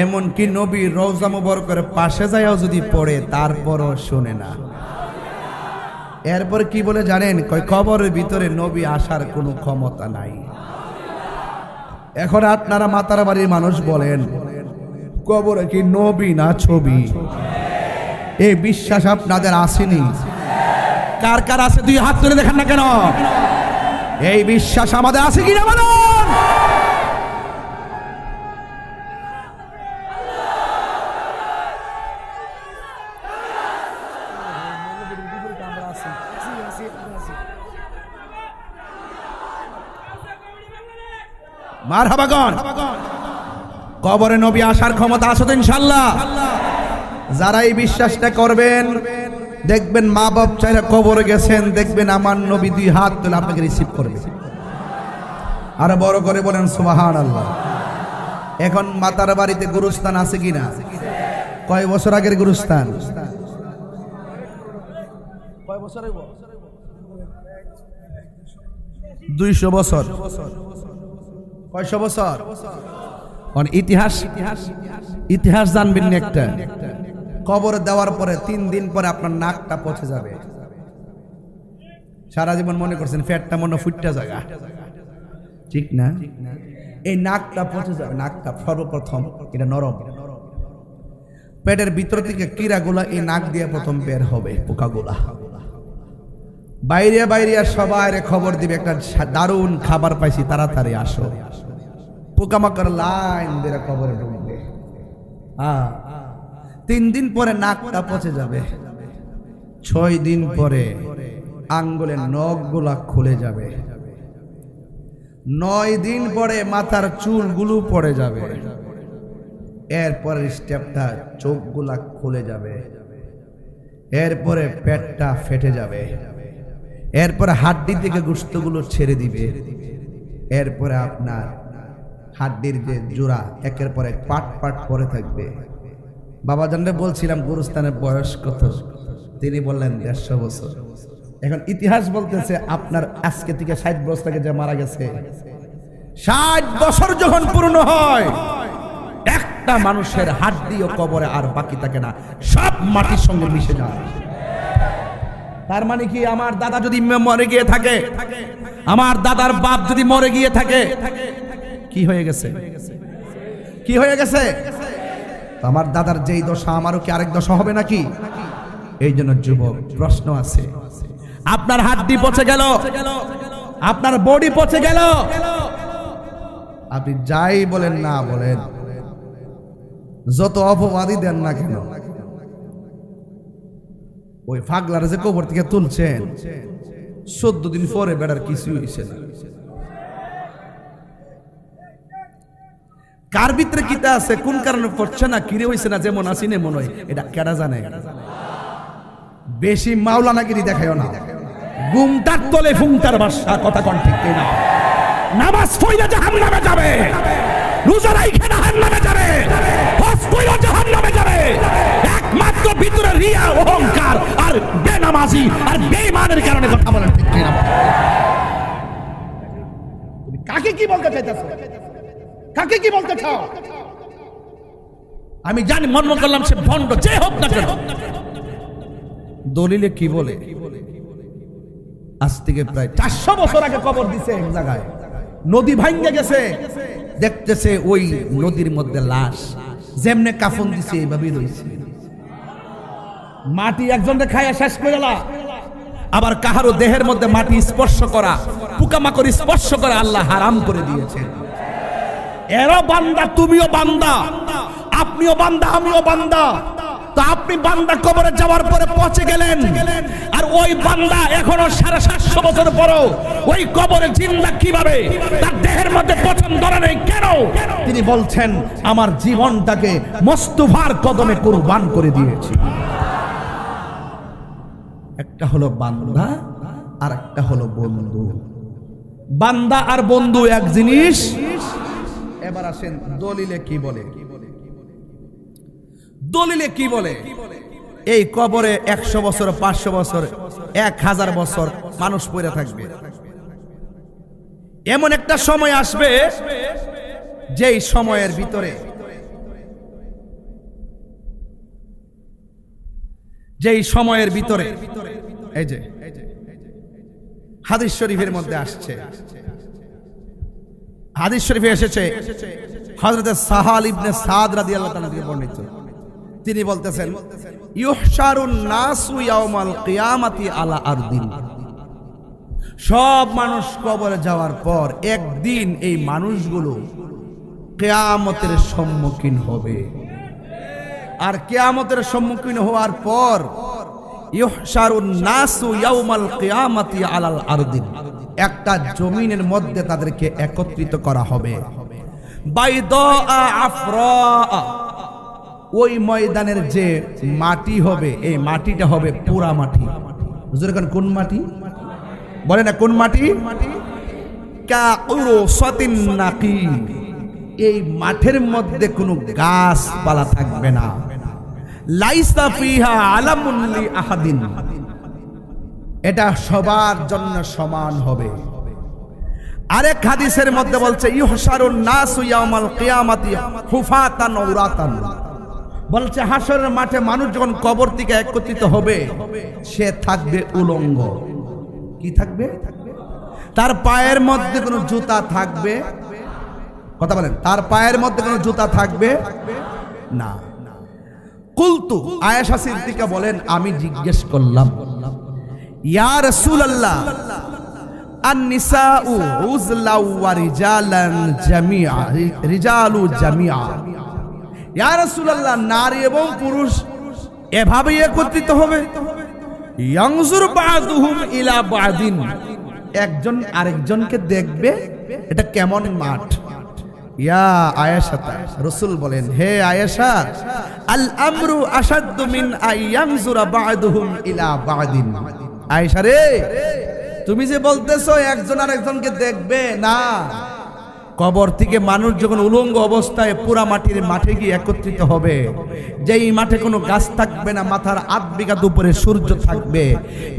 এমনকি নবীর রওজা মুবারকের পাশে যায়ও যদি পড়ে তারপরও শুনে না। এরপর কি বলে জানেন? কয় কবরের ভিতরে নবী আসার কোনো ক্ষমতা নাই। এখন আপনারা মাতার বাড়ির মানুষ বলেন কবরে কি নবী না ছবি? এই বিশ্বাস আপনাদের আসেনি? কার কার আছে দুই হাত তুলে দেখেন না কেন? এই বিশ্বাস আমাদের আছে কিনা বলুন? মারহাবাগণ। কবরে নবী আসার ক্ষমতা আছে তো ইনশাআল্লাহ? যারা এই বিশ্বাসটা করবেন দেখবেন মা বাপ চাইরা কবরে গেছেন, দেখবেন আমার নবী দুই হাত তুলে আপনাকে রিসিভ করবে। আর বড় করে বলেন সুবহানাল্লাহ। এখন মাতার বাড়িতে গুরুস্থান আছে কিনা? কয় বছর আগের গুরুস্থান? কয় বছর? 200 বছর। কয়শো বছর? ইতিহাস জানবেন না একটা? কবর দেওয়ার পরে 3 দিন পরে আপনার নাকটা পচে যাবে। সারা জীবন মনে করছেন ফ্যাটটা মনে ফুটটা জায়গা, ঠিক না? এই নাকটা পচে যাবে। নাকটা সর্বপ্রথম এটা নরম, পেটের ভিতর থেকে কীড়াগুলা এই নাক দিয়ে প্রথম বের হবে, পোকাগুলা। বাইরে বাইরে সবাই খবর দিবে একটা দারুণ খাবার পাইছি, তাড়াতাড়ি আসো। পোকামাকড় লাইন বের কবরে ঢুকবে। 3 দিন পরে নাকটা পচে যাবে। 6 দিন পরে আঙ্গুলের নখগুলা খুলে যাবে। 9 দিন পরে মাথার চুলগুলো পড়ে যাবে। এরপরে স্টেপটা চোখগুলা খুলে যাবে। এরপরে পেটটা ফেটে যাবে। এরপরে হাড্ডি থেকে গোশতগুলো ছেড়ে দিবে। এরপরে আপনার হাড্ডির যে জোড়া একের পর এক পাট পাট পরে থাকবে। বাবা জানলে বলছিলাম গুরুস্থানের বয়স কত? তিনি বললেন 150 বছর। এখন ইতিহাস বলতেছে আপনার আজকে থেকে 60 বছর আগে যে মারা গেছে, 60 বছর যখন পূর্ণ হয় একটা মানুষের হাড্ডিও কবরে আর বাকি থাকে না, সব মাটির সঙ্গে মিশে যায়। তার মানে কি আমার দাদা যদি মরে গিয়ে থাকে, আমার দাদার বাপ যদি মরে গিয়ে থাকে, কি হয়ে গেছে? কি হয়ে গেছে? আমার দাদার যেই দশা আমারও কি আরেক দশা হবে নাকি? এই জন্য যুবক প্রশ্ন আছে, আপনার হাড্ডি পচে গেল, আপনার বডি পচে গেল, আপনি যাই বলেন না বলেন, যত অপবাদই দেন না কেন, ওই ফাগলার যে কবর থেকে তুলছেন 14 দিন পরে বেড়ার কিছু হয়েছে না। কার ভিতরে কিতা আছে, কোন কারণে পড়ছে না, কিরে হইছে না, যেমন আসি না মনে হয়, এটা কেডা জানে? বেশি মাওলানাগিরি দেখায়ও না। গুমটার তলে ফুংটার বাসা, কথা কোন ঠিক কিনা? নামাজ পড়লে জাহান্নামে যাবে, রোজা রাইখে জাহান্নামে যাবে, হজ কইরা জাহান্নামে যাবে। একমাত্র ভিতরে রিয়া, অহংকার আর বেনামাজি আর বেঈমানের কারণে, কথা বলেন ঠিক কিনা? তুমি কাকে কি বলতে চাইতেছো? কাকে কি বলতে চাও? আমি জানি মনে করলাম সে ভণ্ড, যে হোক না কেন। দলিলে কি বলে? আজ থেকে প্রায় 400 বছর আগে কবর দিছে এক জায়গায়, নদী ভাঙ্গে গেছে, দেখতেছে ওই নদীর মধ্যে লাশ, যেমনে কাফন দিছে এইভাবেই রয়েছে। মাটি একজনকে খাইয়া শেষ করে দিলা, আবার কাহারো দেহের মধ্যে মাটি স্পর্শ করা, পোকামাকড় স্পর্শ করা আল্লাহ হারাম করে দিয়েছেন। এরও বান্দা, তুমিও বান্দা, আপনিও বান্দা, আমিও বান্দা। তো আপনি বান্দা কবরে যাওয়ার পরে পচে গেলেন, আর ওই বান্দা এখনো 750 বছর পরও ওই কবরে জিন্দা কিভাবে? তার দেহের মধ্যে পচন ধরে নেই কেন? তিনি বলছেন, আমার জীবনটাকে মোস্তফার কদমে কুরবান করে দিয়েছি। একটা হলো বান্দা আর একটা হলো বন্ধু। বান্দা আর বন্ধু এক জিনিস। এবার আসেন দলিলে কি বলে। দলিলে কি বলে? এই কবরে 100 বছর, 500 বছর, 1000 বছর মানুষ পড়ে থাকবে। এমন একটা সময় আসবে যেই সময়ের ভিতরে এই যে হাদিস শরীফের মধ্যে আসছে, হাদিস শরীফে এসেছে, হযরত সাহাল ইবনে সাদ রাদিয়াল্লাহু তাআলা থেকে বর্ণিত। তিনি বলতেছেন, ইউহশারুন নাসু ইয়াউমাল কিয়ামাতি আলা আরদিন। সব মানুষ কবরে যাওয়ার পর একদিন এই মানুষগুলো কিয়ামতের সম্মুখীন হবে। আর কিয়ামতের সম্মুখীন হওয়ার পর ইউহশারুন নাসু ইয়াউমাল কিয়ামাতি আলাল আরদিন, একটা জমিনের মধ্যে তাদেরকে একত্রিত করা হবে। বাইদা আফরা, ওই ময়দানের যে মাটি হবে, এই মাটিটা হবে পুরা মাটি। হুজুর এখন কোন মাটি বলে না? কোন মাটি? কাউরসাতিন নাকি। এই মাঠের মধ্যে কোনো গাছপালা থাকবে না। লাইসা ফিহা আলামুন লি আহাদিন, এটা সবার জন্য সমান হবে। আরেক হাদিসের মধ্যে বলছে, ইউহশারুন নাসু ইয়াউমাল কিয়ামাতি হুফাতান উরাতান। বলছে হাসরের মাঠে মানুষ যখন কবর থেকে একত্রিত হবে, সে থাকবে উলঙ্গ। কি থাকবে? তার পায়ের মধ্যে কোনো জুতা থাকবে? কথা বলেন, তার পায়ের মধ্যে কোনো জুতা থাকবে না। কুলতু, আয়েশা সিদ্দিকা বলেন, আমি জিজ্ঞেস করলাম, ইয়া রাসূলুল্লাহ, আন-নিসাউ উযলাউ ওয়া রিজালান জামিআ, রিজালু জামিআ। ইয়া রাসূলুল্লাহ, নারী এবং পুরুষ এভাবেই একত্রিত হবে। ইয়ানজুর বা'দুহুম ইলা বা'দিন, একজন আরেকজনকে দেখবে। এটা কেমন মাঠ? ইয়া আয়েশা, রাসূল বলেন, হে আয়েশা, আল আমরু আশাদ্দু মিন আইয়ানজুরা বা'দুহুম ইলা বা'দিন। আয়েশা রে, তুমি যে বলতেছো একজন আরেকজনকে দেখবে না, কবর থেকে মানুষ যখন উলঙ্গ অবস্থায় পুরা মাটির মাঠে গিয়ে একত্রিত হবে, যেই মাঠে কোনো গাছ থাকবে না, মাথার 8 বিঘা উপরে সূর্য থাকবে,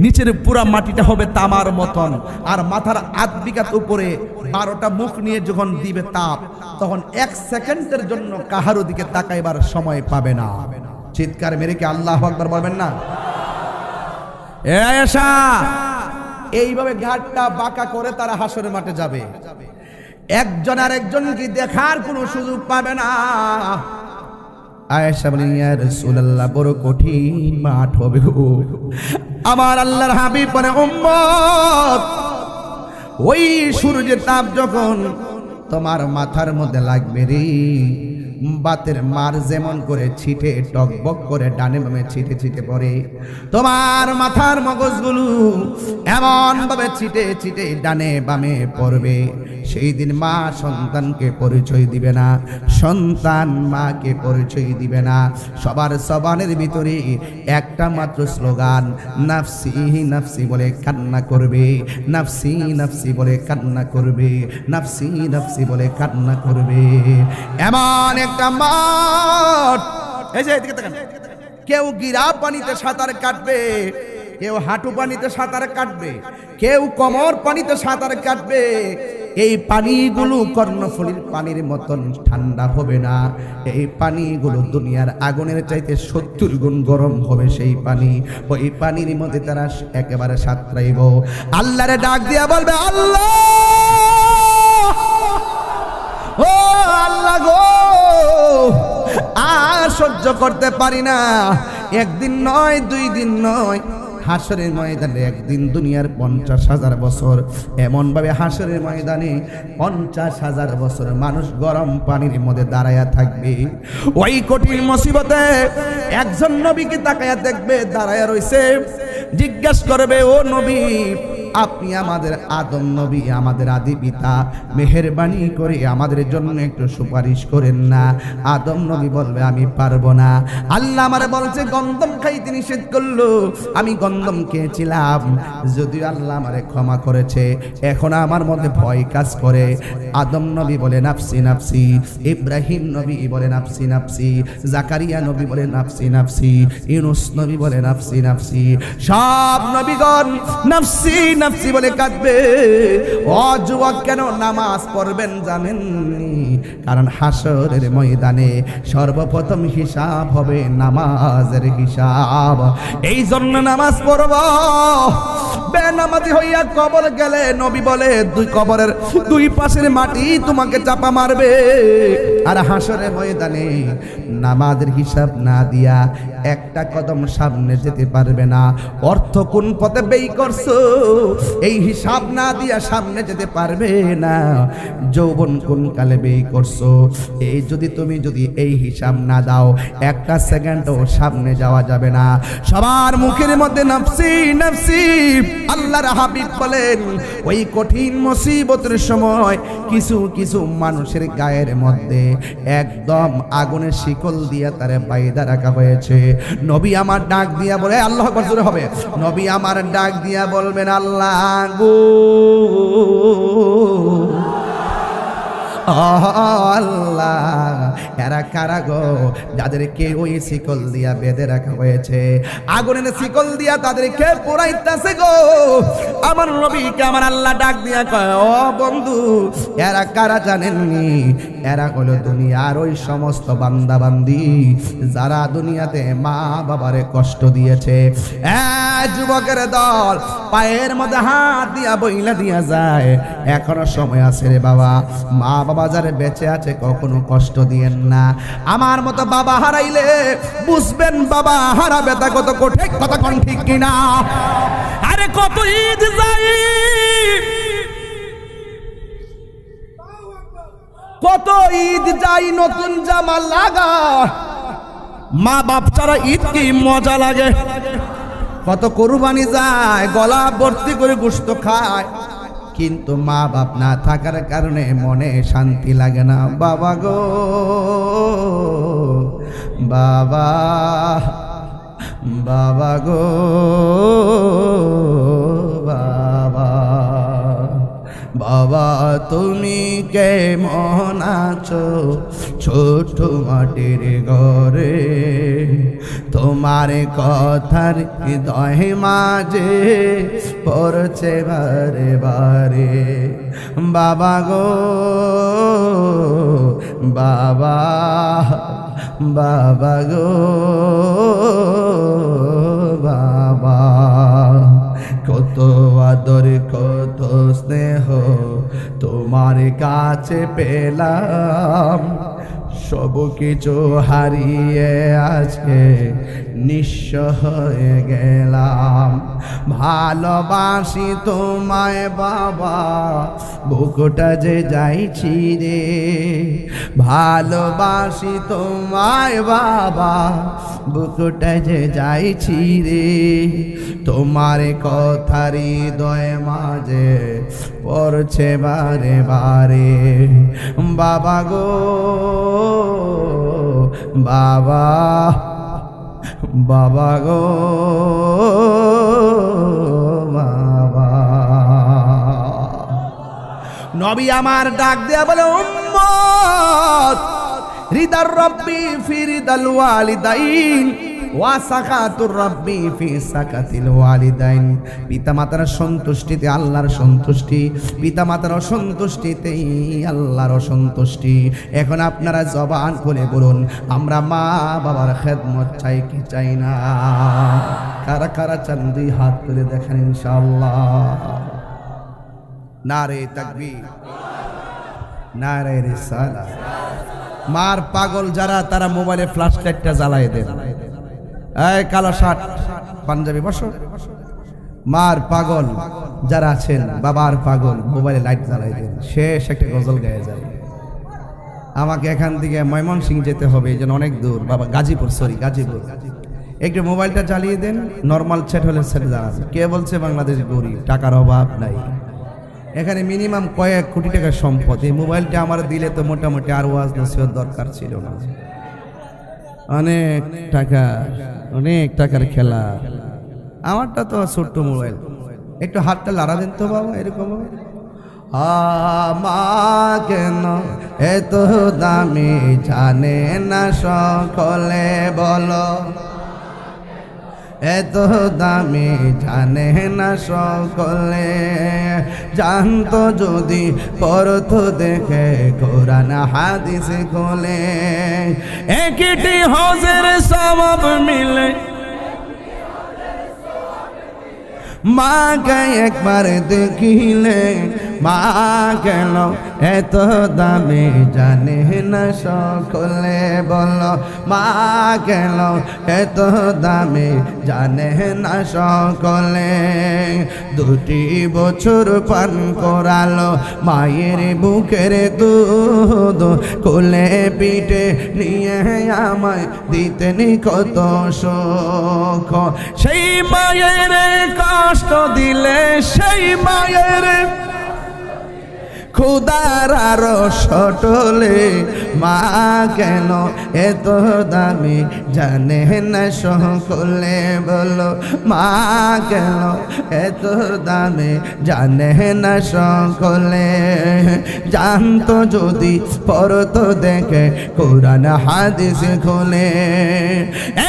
নিচের পুরা মাটিটা হবে তামার মতন, আর মাথার 8 বিঘা উপরে 12টা মুখ নিয়ে যখন দিবে তাপ, তখন 1 সেকেন্ডের জন্য কাহারো দিকে তাকাইবার সময় পাবে না। চিৎকার মেরে কি আল্লাহু আকবার বলবেন না? এ আয়েশা, এইভাবে ঘাটটা বাঁকা করে তারা হাসরের মাঠে যাবে। একজন আর একজনকে দেখার কোনো সুযোগ পাবে না। আয়েশা বলেন, ইয়া রাসূলুল্লাহ, বড় কঠিন মাঠ হবে গো। আমার আল্লাহর হাবিব বলে, উম্মত, ওই সূর্যের তাপ যখন তোমার মাথার মধ্যে লাগবে রে, বাতের মার যেমন করে ছিটে টকবক করে ডানে বামে ছিটে ছিটে পড়ে, তোমার মাথার মগজগুলো এমন ভাবে ছিটে ছিটে ডানে বামে পড়বে। সেই দিন মা সন্তানকে পরিচয় দিবে না, সন্তান মাকে পরিচয় দিবে না। সবার জবানের ভিতরে একটা মাত্র স্লোগান, নাফসি নাফসি বলে কান্না করবে, নাফসি নাফসি বলে কান্না করবে, নাফসি নাফসি বলে কান্না করবে। এমন একটা মাঠ, এই যে এদিকে তাকান, কেউ গিরা পানিতে সাঁতার কাটবে, কেউ হাঁটু পানিতে সাঁতার কাটবে, কেউ কোমর পানিতে সাঁতার কাটবে। এই পানিগুলো কর্ণফুলীর পানির মতন ঠান্ডা হবে না। এই পানিগুলো দুনিয়ার আগুনের চাইতে 70 গুণ গরম হবে সেই পানি। ওই পানির মধ্যে তারা একেবারে সাঁতরাইব। আল্লাহরে ডাক দিয়া বলবে, আল্লাহ ও আর সহ্য করতে পারি না। একদিন নয়, 2 দিন নয়, হাসরের ময়দানে একদিন দুনিয়ার 50,000 বছর, এমন ভাবে হাসরের ময়দানে 50,000 বছর মানুষ গরম পানির মধ্যে দাঁড়ায়া থাকবে। ওই কঠিন মুসিবতে একজন নবীকে তাকায়া দেখবে, দাঁড়ায়া রইছে, জিজ্ঞাসা করবে, ও নবী, আপনি আমাদের আদম নবী, আমাদের আদি পিতা, মেহেরবানি করে আমাদের জন্য একটু সুপারিশ করেন না। আদম নবী বলবে, আমি পারবো না। আল্লাহ আমারে বলছে গন্ধম খাইতে নিষেধ করলো, আমি গন্ধম খেয়েছিলাম, যদিও আল্লাহ আমারে ক্ষমা করেছে, এখন আমার মধ্যে ভয় কাজ করে। আদম নবী বলে নাফসি নাফসি, ইব্রাহিম নবী বলে নাফসি নাফসি, জাকারিয়া নবী বলে নাফসি নাফসি, ইউনুস নবী বলে নাফসি নাফসি, সব নবীগণ নাফসি নাফসি বলে কাঁদবে। ও যুবক, কেন নামাজ পড়বেন জানেননি? কারণ হাসরের ময়দানে সর্বপ্রথম হিসাব হবে নামাজের হিসাব। এই জন্য নামাজ পড়ব। বেনামাজি হইয়া কবর গেলে নবী বলে কবরের 2 পাশের মাটি তোমাকে চাপা মারবে। আর হাসরের ময়দানে নামাজের হিসাব না দিয়া একটা কদম সামনে যেতে পারবে না। অর্থ কোন পথে ব্যয় করছো এই হিসাব না দিয়া সামনে যেতে পারবে না। যৌবন কোন কালে ব্যয় করছো তুমি যদি এই হিসাব না দাও, একটা সেকেন্ডও সামনে যাওয়া যাবে না। সবার মুখের মধ্যে নাফসি নাফসি। আল্লাহর হাবিব বলেন, ওই কঠিন মুসিবতের সময় কিছু কিছু মানুষের গায়ের মধ্যে একদম আগুনের শিকল দিয়া তারে বাইদা রাখা হয়েছে। নবী আমার ডাক দিয়া বলে, আল্লাহ আকবার জোরে হবে, নবী আমার ডাক দিয়া বলবেন, আল্লাহ গো, আল্লাহ, এরা কারা গো যাদেরকে ওই শিকল দিয়া বেঁধে রাখা হয়েছে, আগুনের শিকল দিয়া তাদেরকে পোড়াইতেছে গো। আমার নবীকে আমার আল্লাহ ডাক দিয়া কয়, ও বন্ধু, এরা কারা জানেননি? এরা হলো দুনিয়ার ওই সমস্ত বান্দা বান্দি যারা দুনিয়াতে মা বাবারে কষ্ট দিয়েছে। যুবকের দল পায়ের মধ্যে হাত দিয়া বইলা দিয়া যায়, এখনো সময় আছে রে বাবা। মা বাবা যারা বেঁচে আছে কখনো কষ্ট দিয়েন না। আমার মতো বাবা হারাইলে বুঝবেন বাবা হারা বেতা কত কঠিন, কথা কোন ঠিক কিনা? আরে কত ঈদ যাই, কত ঈদ যাই নতুন জামা লাগা, মা বাপ ছাড়া ঈদ কি মজা লাগে। কত কুরবানি যায়, গলা ভর্তি করে গোশত খায়, কিন্তু মা বাপ না থাকার কারণে মনে শান্তি লাগে না। বাবা গো বাবা, বাবা গো বাবা, বাবা তুমি কেমন আছো ছোট মাটির ঘরে, তোমার কথার হৃদয় মাঝে পড়ছে বারে বারে। বাবা গো বাবা, বাবা গো বাবা, কত আদর কত স্নেহ তোমার কাছে পেলাম, সব কিছু হারিয়ে আজকে নিঃস্ব হয়ে গেলাম। ভালোবাসি তোমায় বাবা, বুকটা যে যাইছি রে, ভালোবাসি তোমায় বাবা, বুকটা যে যাইছি রে, তোমার কথার হৃদয় মাঝে পড়ছে বারে বারে। বাবা গো বাবা, বাবা গো বাবা। নবী আমার ডাক দেয়া বলে, উম্মত রিদার রব্বি ফি রিদাল ওয়ালিদাইন ওয়া সাকাতুর রব্বি ফি সাকাতিল ওয়ালিদাইন। পিতামাতার সন্তুষ্টিতে আল্লাহর সন্তুষ্টি, পিতামাতার অসন্তুষ্টিতেই আল্লাহর অসন্তুষ্টি। এখন আপনারা জবান খুলে বলুন, আমরা মা বাবার খেদমত চাই কি চাই না? কারা কারা চান 2 হাত তুলে দেখেন ইনশাআল্লাহ। নারে তাকবীর, নারে রিসালাত, মার পাগল যারা তারা মোবাইলে ফ্ল্যাশ লাইটটা জ্বালায় দেন। এই কালো শার্ট পাঞ্জাবি বসো। মার পাগল যারা আছেন, বাবার পাগল, মোবাইলে লাইট জ্বালাই দেন। শেষ একটা গজল গায়ে যায়। আমাকে এখান থেকে ময়মনসিংহ যেতে হবে, এই জন্য অনেক দূর। বাবা গাজীপুর, সরি গাজীপুর। একটু মোবাইলটা চালিয়ে দেন, নর্মাল সেট হলে সেট জ্বালান। কে বলছে বাংলাদেশ গরিব, টাকার অভাব নাই। এখানে মিনিমাম কয়েক কোটি টাকার সম্পদ। এই মোবাইলটা আমার দিলে তো মোটামুটি আর ওয়াজ নসিহত দরকার ছিল না। অনেক টাকা, অনেক টাকার খেলা। আমারটা তো ছোট্ট মোবাইল। একটু হাতটা লাড়া দেন তো বাবা, এরকম আমা কেন এত দামি জানে না সকলে বলো, এত দামি জানে না সকলে। জানতো যদি পড়তো দেখে কোরআন হাদিস খোলে, একটি হজের সওয়াব মিলে। মাকে একবার দেখিলে মা কেন এত দামি জানে না সকলে বলো, মা কেন এত দামি জানে না সকলে। 2 বছর পান করালো মায়ের বুকের দুধ, কোলে পিঠে নিয়ে আমায় দিতেন কত সুখ। সেই মায়ের কষ্ট দিলে, সেই মায়ের খুদার আরো সটলে, মা কেন এত দামি জানে না সকলে বলো, মা কেন এত দামি জানে না সকলে। জানতো যদি পড়তো দেখে কোরআন হাদিস খোলে,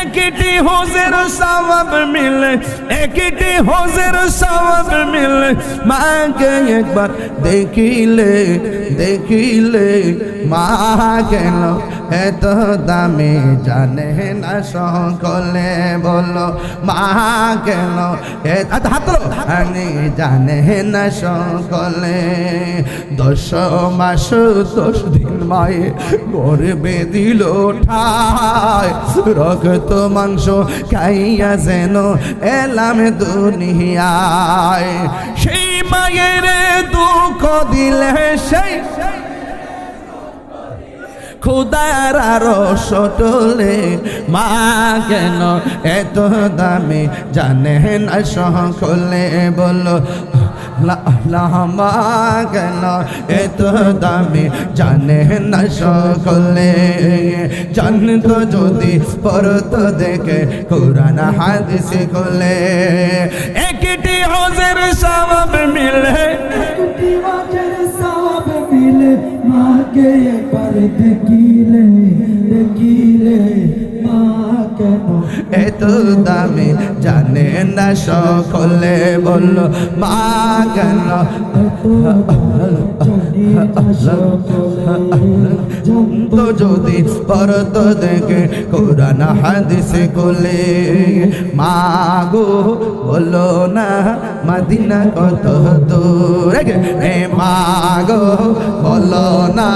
একটি হজের সওয়াব মিলে, একটি হজের সওয়াব মিলে। মাকে একবার দেখিলে, দেখিলে মা কেন এত দামি জানে না সকলে বলো, মা কেন হাত জানে না সকলে। 10 মাস 10 দিন মায়ে গর্ভে দিল ঠায়, রক্ত মাংস খাইয়া যেন এলাম দুনিয়ায়। সেই মায়ের দুঃখ দিলে, সেই খুদার আরো সটলে, মা কেন এত দামি জানে না সকলে বলো, মা কেন এত দামি জানে না সকলে। জানতো যদি পড়তো দেখে কোরআন হাদিস খোলে, একটি হজের সওয়াব মিলে, একটি হজের সওয়াব মিলে। মাকে একবার দেখিলে, দেখিলে মা কেন এত দামি জানে না সকলে বলো, মা কেন জানতো যদি পড়তো দেখে কোরআন হাদিস খোলে। মা গো বলো না মদিনা কত দূর, মা গো বলো না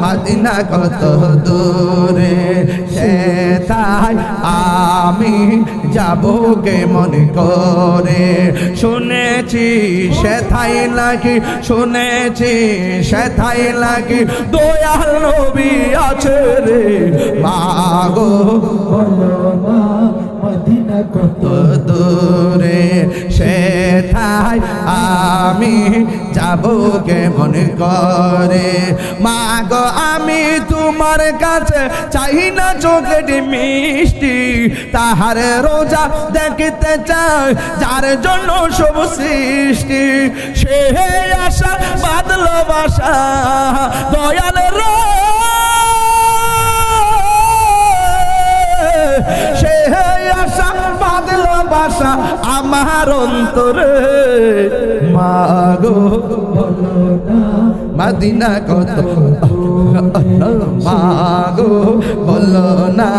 মদিনা কত দূরে। সেটাই আমি যাবো কেমন করে, শুনেছি সেথাই নাকি, শুনেছি সেথাই নাকি দয়াল নবী আছে রে। মা গো বলো না মদিনা কত দূরে, সেথাই আমি যাবো কেমন করে। মা গো আমি তোমার কাছে চাই না চোখের মিষ্টি, তাহার রোজা দেখতে চাই যার জন্য সব সৃষ্টি। সে আশা বাদলো বাসা দয়াল রে, সে আশা বাদলো বাসা আমার অন্তরে। মা গো বলো না মদিনা কত, মা গো বলো না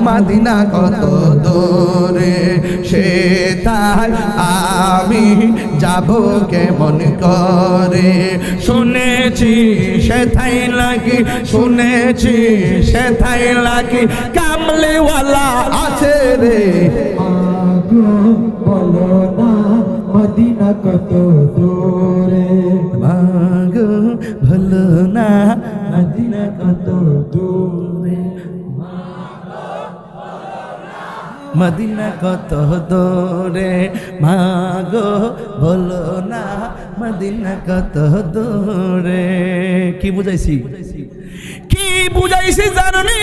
মদিনা কত দূরে। সেটাই আমি যাব কেমন করে শুনেছি সেথাই লাগি শুনেছি সেথাই লাগি কামলিওয়ালা আছে রে মাগো বলো না মদিনা কত দূরে মাগো ভালো না মদিনা কত দূরে মদিনা কত দূরে মাগো বলো না মদিনা কত দূরে কি বুঝাইছি জানি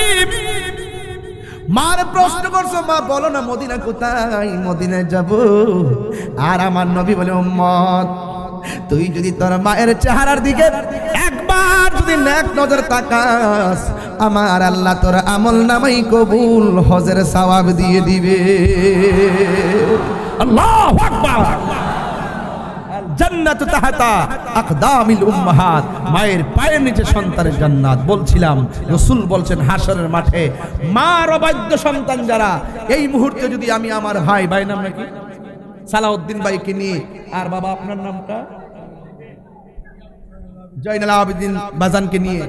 মার প্রশ্ন করছো মা বলো না মদিনা কোথায় মদিনায় যাব আর আমার নবী বলে উম্মত তুই যদি তোর মায়ের চেহারার দিকে একবার যদি নেক নজর তাকাস আমার আল্লাহ তোর আমল নামাই কবুল হজের সওয়াব দিয়ে দিবে আল্লাহু আকবার জান্নাতু তাহতা আকদামিল উম্মাহাত মায়ের পায়ের নিচে সন্তানের জান্নাত বলছিলাম রাসূল বলছেন হাশরের মাঠে মার অবাধ্য সন্তান যারা এই মুহূর্তে যদি আমি আমার ভাই নাম নাকি সালাউদ্দিন ভাইকে নিয়ে আর বাবা আপনার নামটা জয়নাল আবেদিন বাজানকে নিয়ে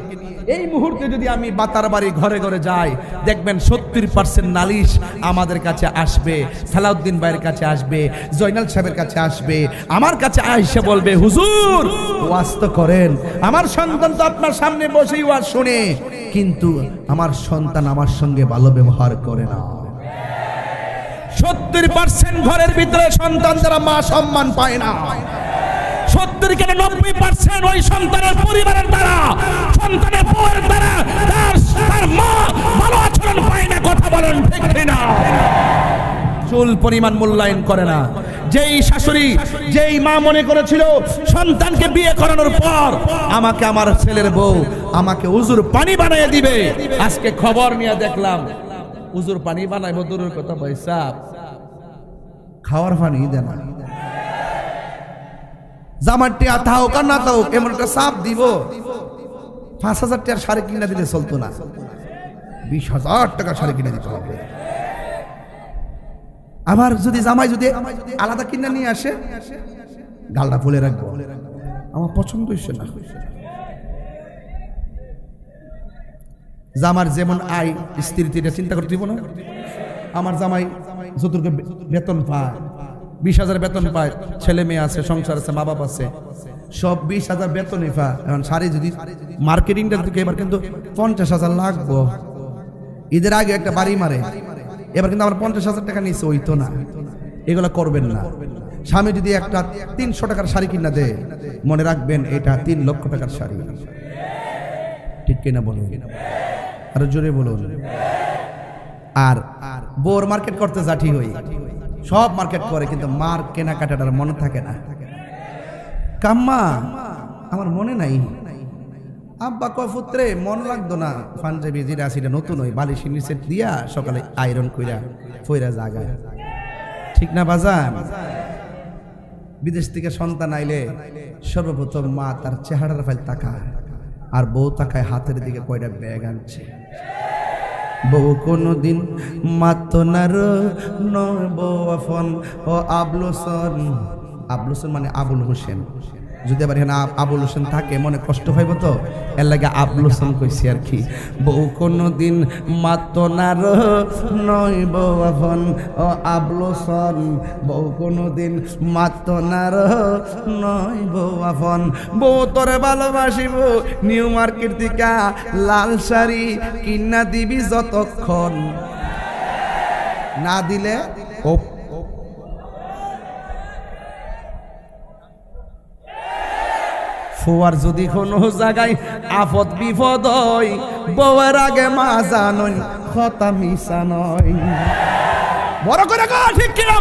এই মুহূর্তে যদি আমি বাতার বাড়ি ঘরে ঘরে যাই দেখবেন 70% নালিশ আমাদের কাছে আসবে সালাউদ্দিন ভাইয়ের কাছে আসবে জয়নাল সাহেবের কাছে আসবে আমার কাছে আয়েশা বলবে হুজুর ওয়াজ তো করেন আমার সন্তান তো আপনার সামনে বসেই ওয়াজ শুনে কিন্তু আমার সন্তান আমার সঙ্গে ভালো ব্যবহার করে না 70% ঘরের ভিতরে সন্তান যারা মা সম্মান পায় না 70 কেন 90% ওই সন্তানের পরিবারের দ্বারা সন্তানের বউয়ের দ্বারা তার মা ভালো আচরণ পায় না কথা বলেন ঠিক না চুল পরিমাণ মূল্যায়ন করে না যেই শাশুড়ি যেই মা মনে করেছিল সন্তানকে বিয়ে করানোর পর আমাকে আমার ছেলের বউ আমাকে উজুর পানি বানিয়ে দিবে আজকে খবর নিয়ে দেখলাম উজুর পানি বানাইবো দূরের কথা পয়সা খাওয়ার পানি দেন জামাটি আতা হোক আর না হোক এমন একটা সাপ দিব 5,000 টাকার শাড়ি কিনে দিলে চলতো না 20,000 টাকার শাড়ি কিনে দিতে হবে আবার যদি জামাই যদি আলাদা কিনে নিয়ে আসে গালটা ফুলে রাখবো আমার পছন্দ হইছে না জামার যেমন আয় স্ত্রী এটা চিন্তা করতে দিব না আমার জামাই যতটুকু বেতন পায় 20,000 বেতন পায় ছেলে মেয়ে আছে সংসার আছে মা বাবা আছে সব 20,000 বেতনই পায় এখন শাড়ি যদি মার্কেটিংটা দিকে এবার কিন্তু 50,000 লাগবো ঈদের আগে একটা বাড়ি মারে এবার কিন্তু আমার 50,000 টাকা নিচে হইতো না এগুলো করবেন না স্বামী যদি একটা 300 টাকার শাড়ি কিনা দেয় মনে রাখবেন এটা 3 লক্ষ টাকার শাড়ি ঠিক কিনা বলুন আরো জোরে বলুন আর বোর মার্কেট করতে যাঠি হই সব মার্কেট করে কিন্তু মার কেনাকাটার মনে থাকে না কাম্মা আমার মনে নাই আব্বা কয় পুত্রে মন লাগতো না পাঞ্জাবি যেটা সেটা নতুন ওই বালিশের নিচে দিয়া সকালে আয়রন কইরা ফইরা জাগায় ঠিক না বাজান বিদেশ থেকে সন্তান আইলে সর্বপ্রথম মা তার চেহারার ফাইল তাকায় আর বউ তাকায় হাতের দিকে কয়টা ব্যাগ আনছে বউ কোনদিন মাতো নার বউ আফন ও আবলুসন মানে আবুল হোসেন যদি আবার এখানে আবুল হোসেন থাকে মনে কষ্ট পাইব তো এর লাগে আবুল হোসেন কইছি আর কি বউ কোনদিন মাতো নার বউ আফন ও আবলুসন বউ কোনদিন মাতো নার বউ আফন বউ তোরে ভালোবাসিব নিউ মার্কেট থেকে লাল শাড়ি কিনা দিবি যতক্ষণ না দিলে ও ফুয়ার যদি কোনো জায়গায় আফত বিপদ হয় বউয়ের আগে মা জানই কথা মিশা নয় বড় করে ঠিক কিনা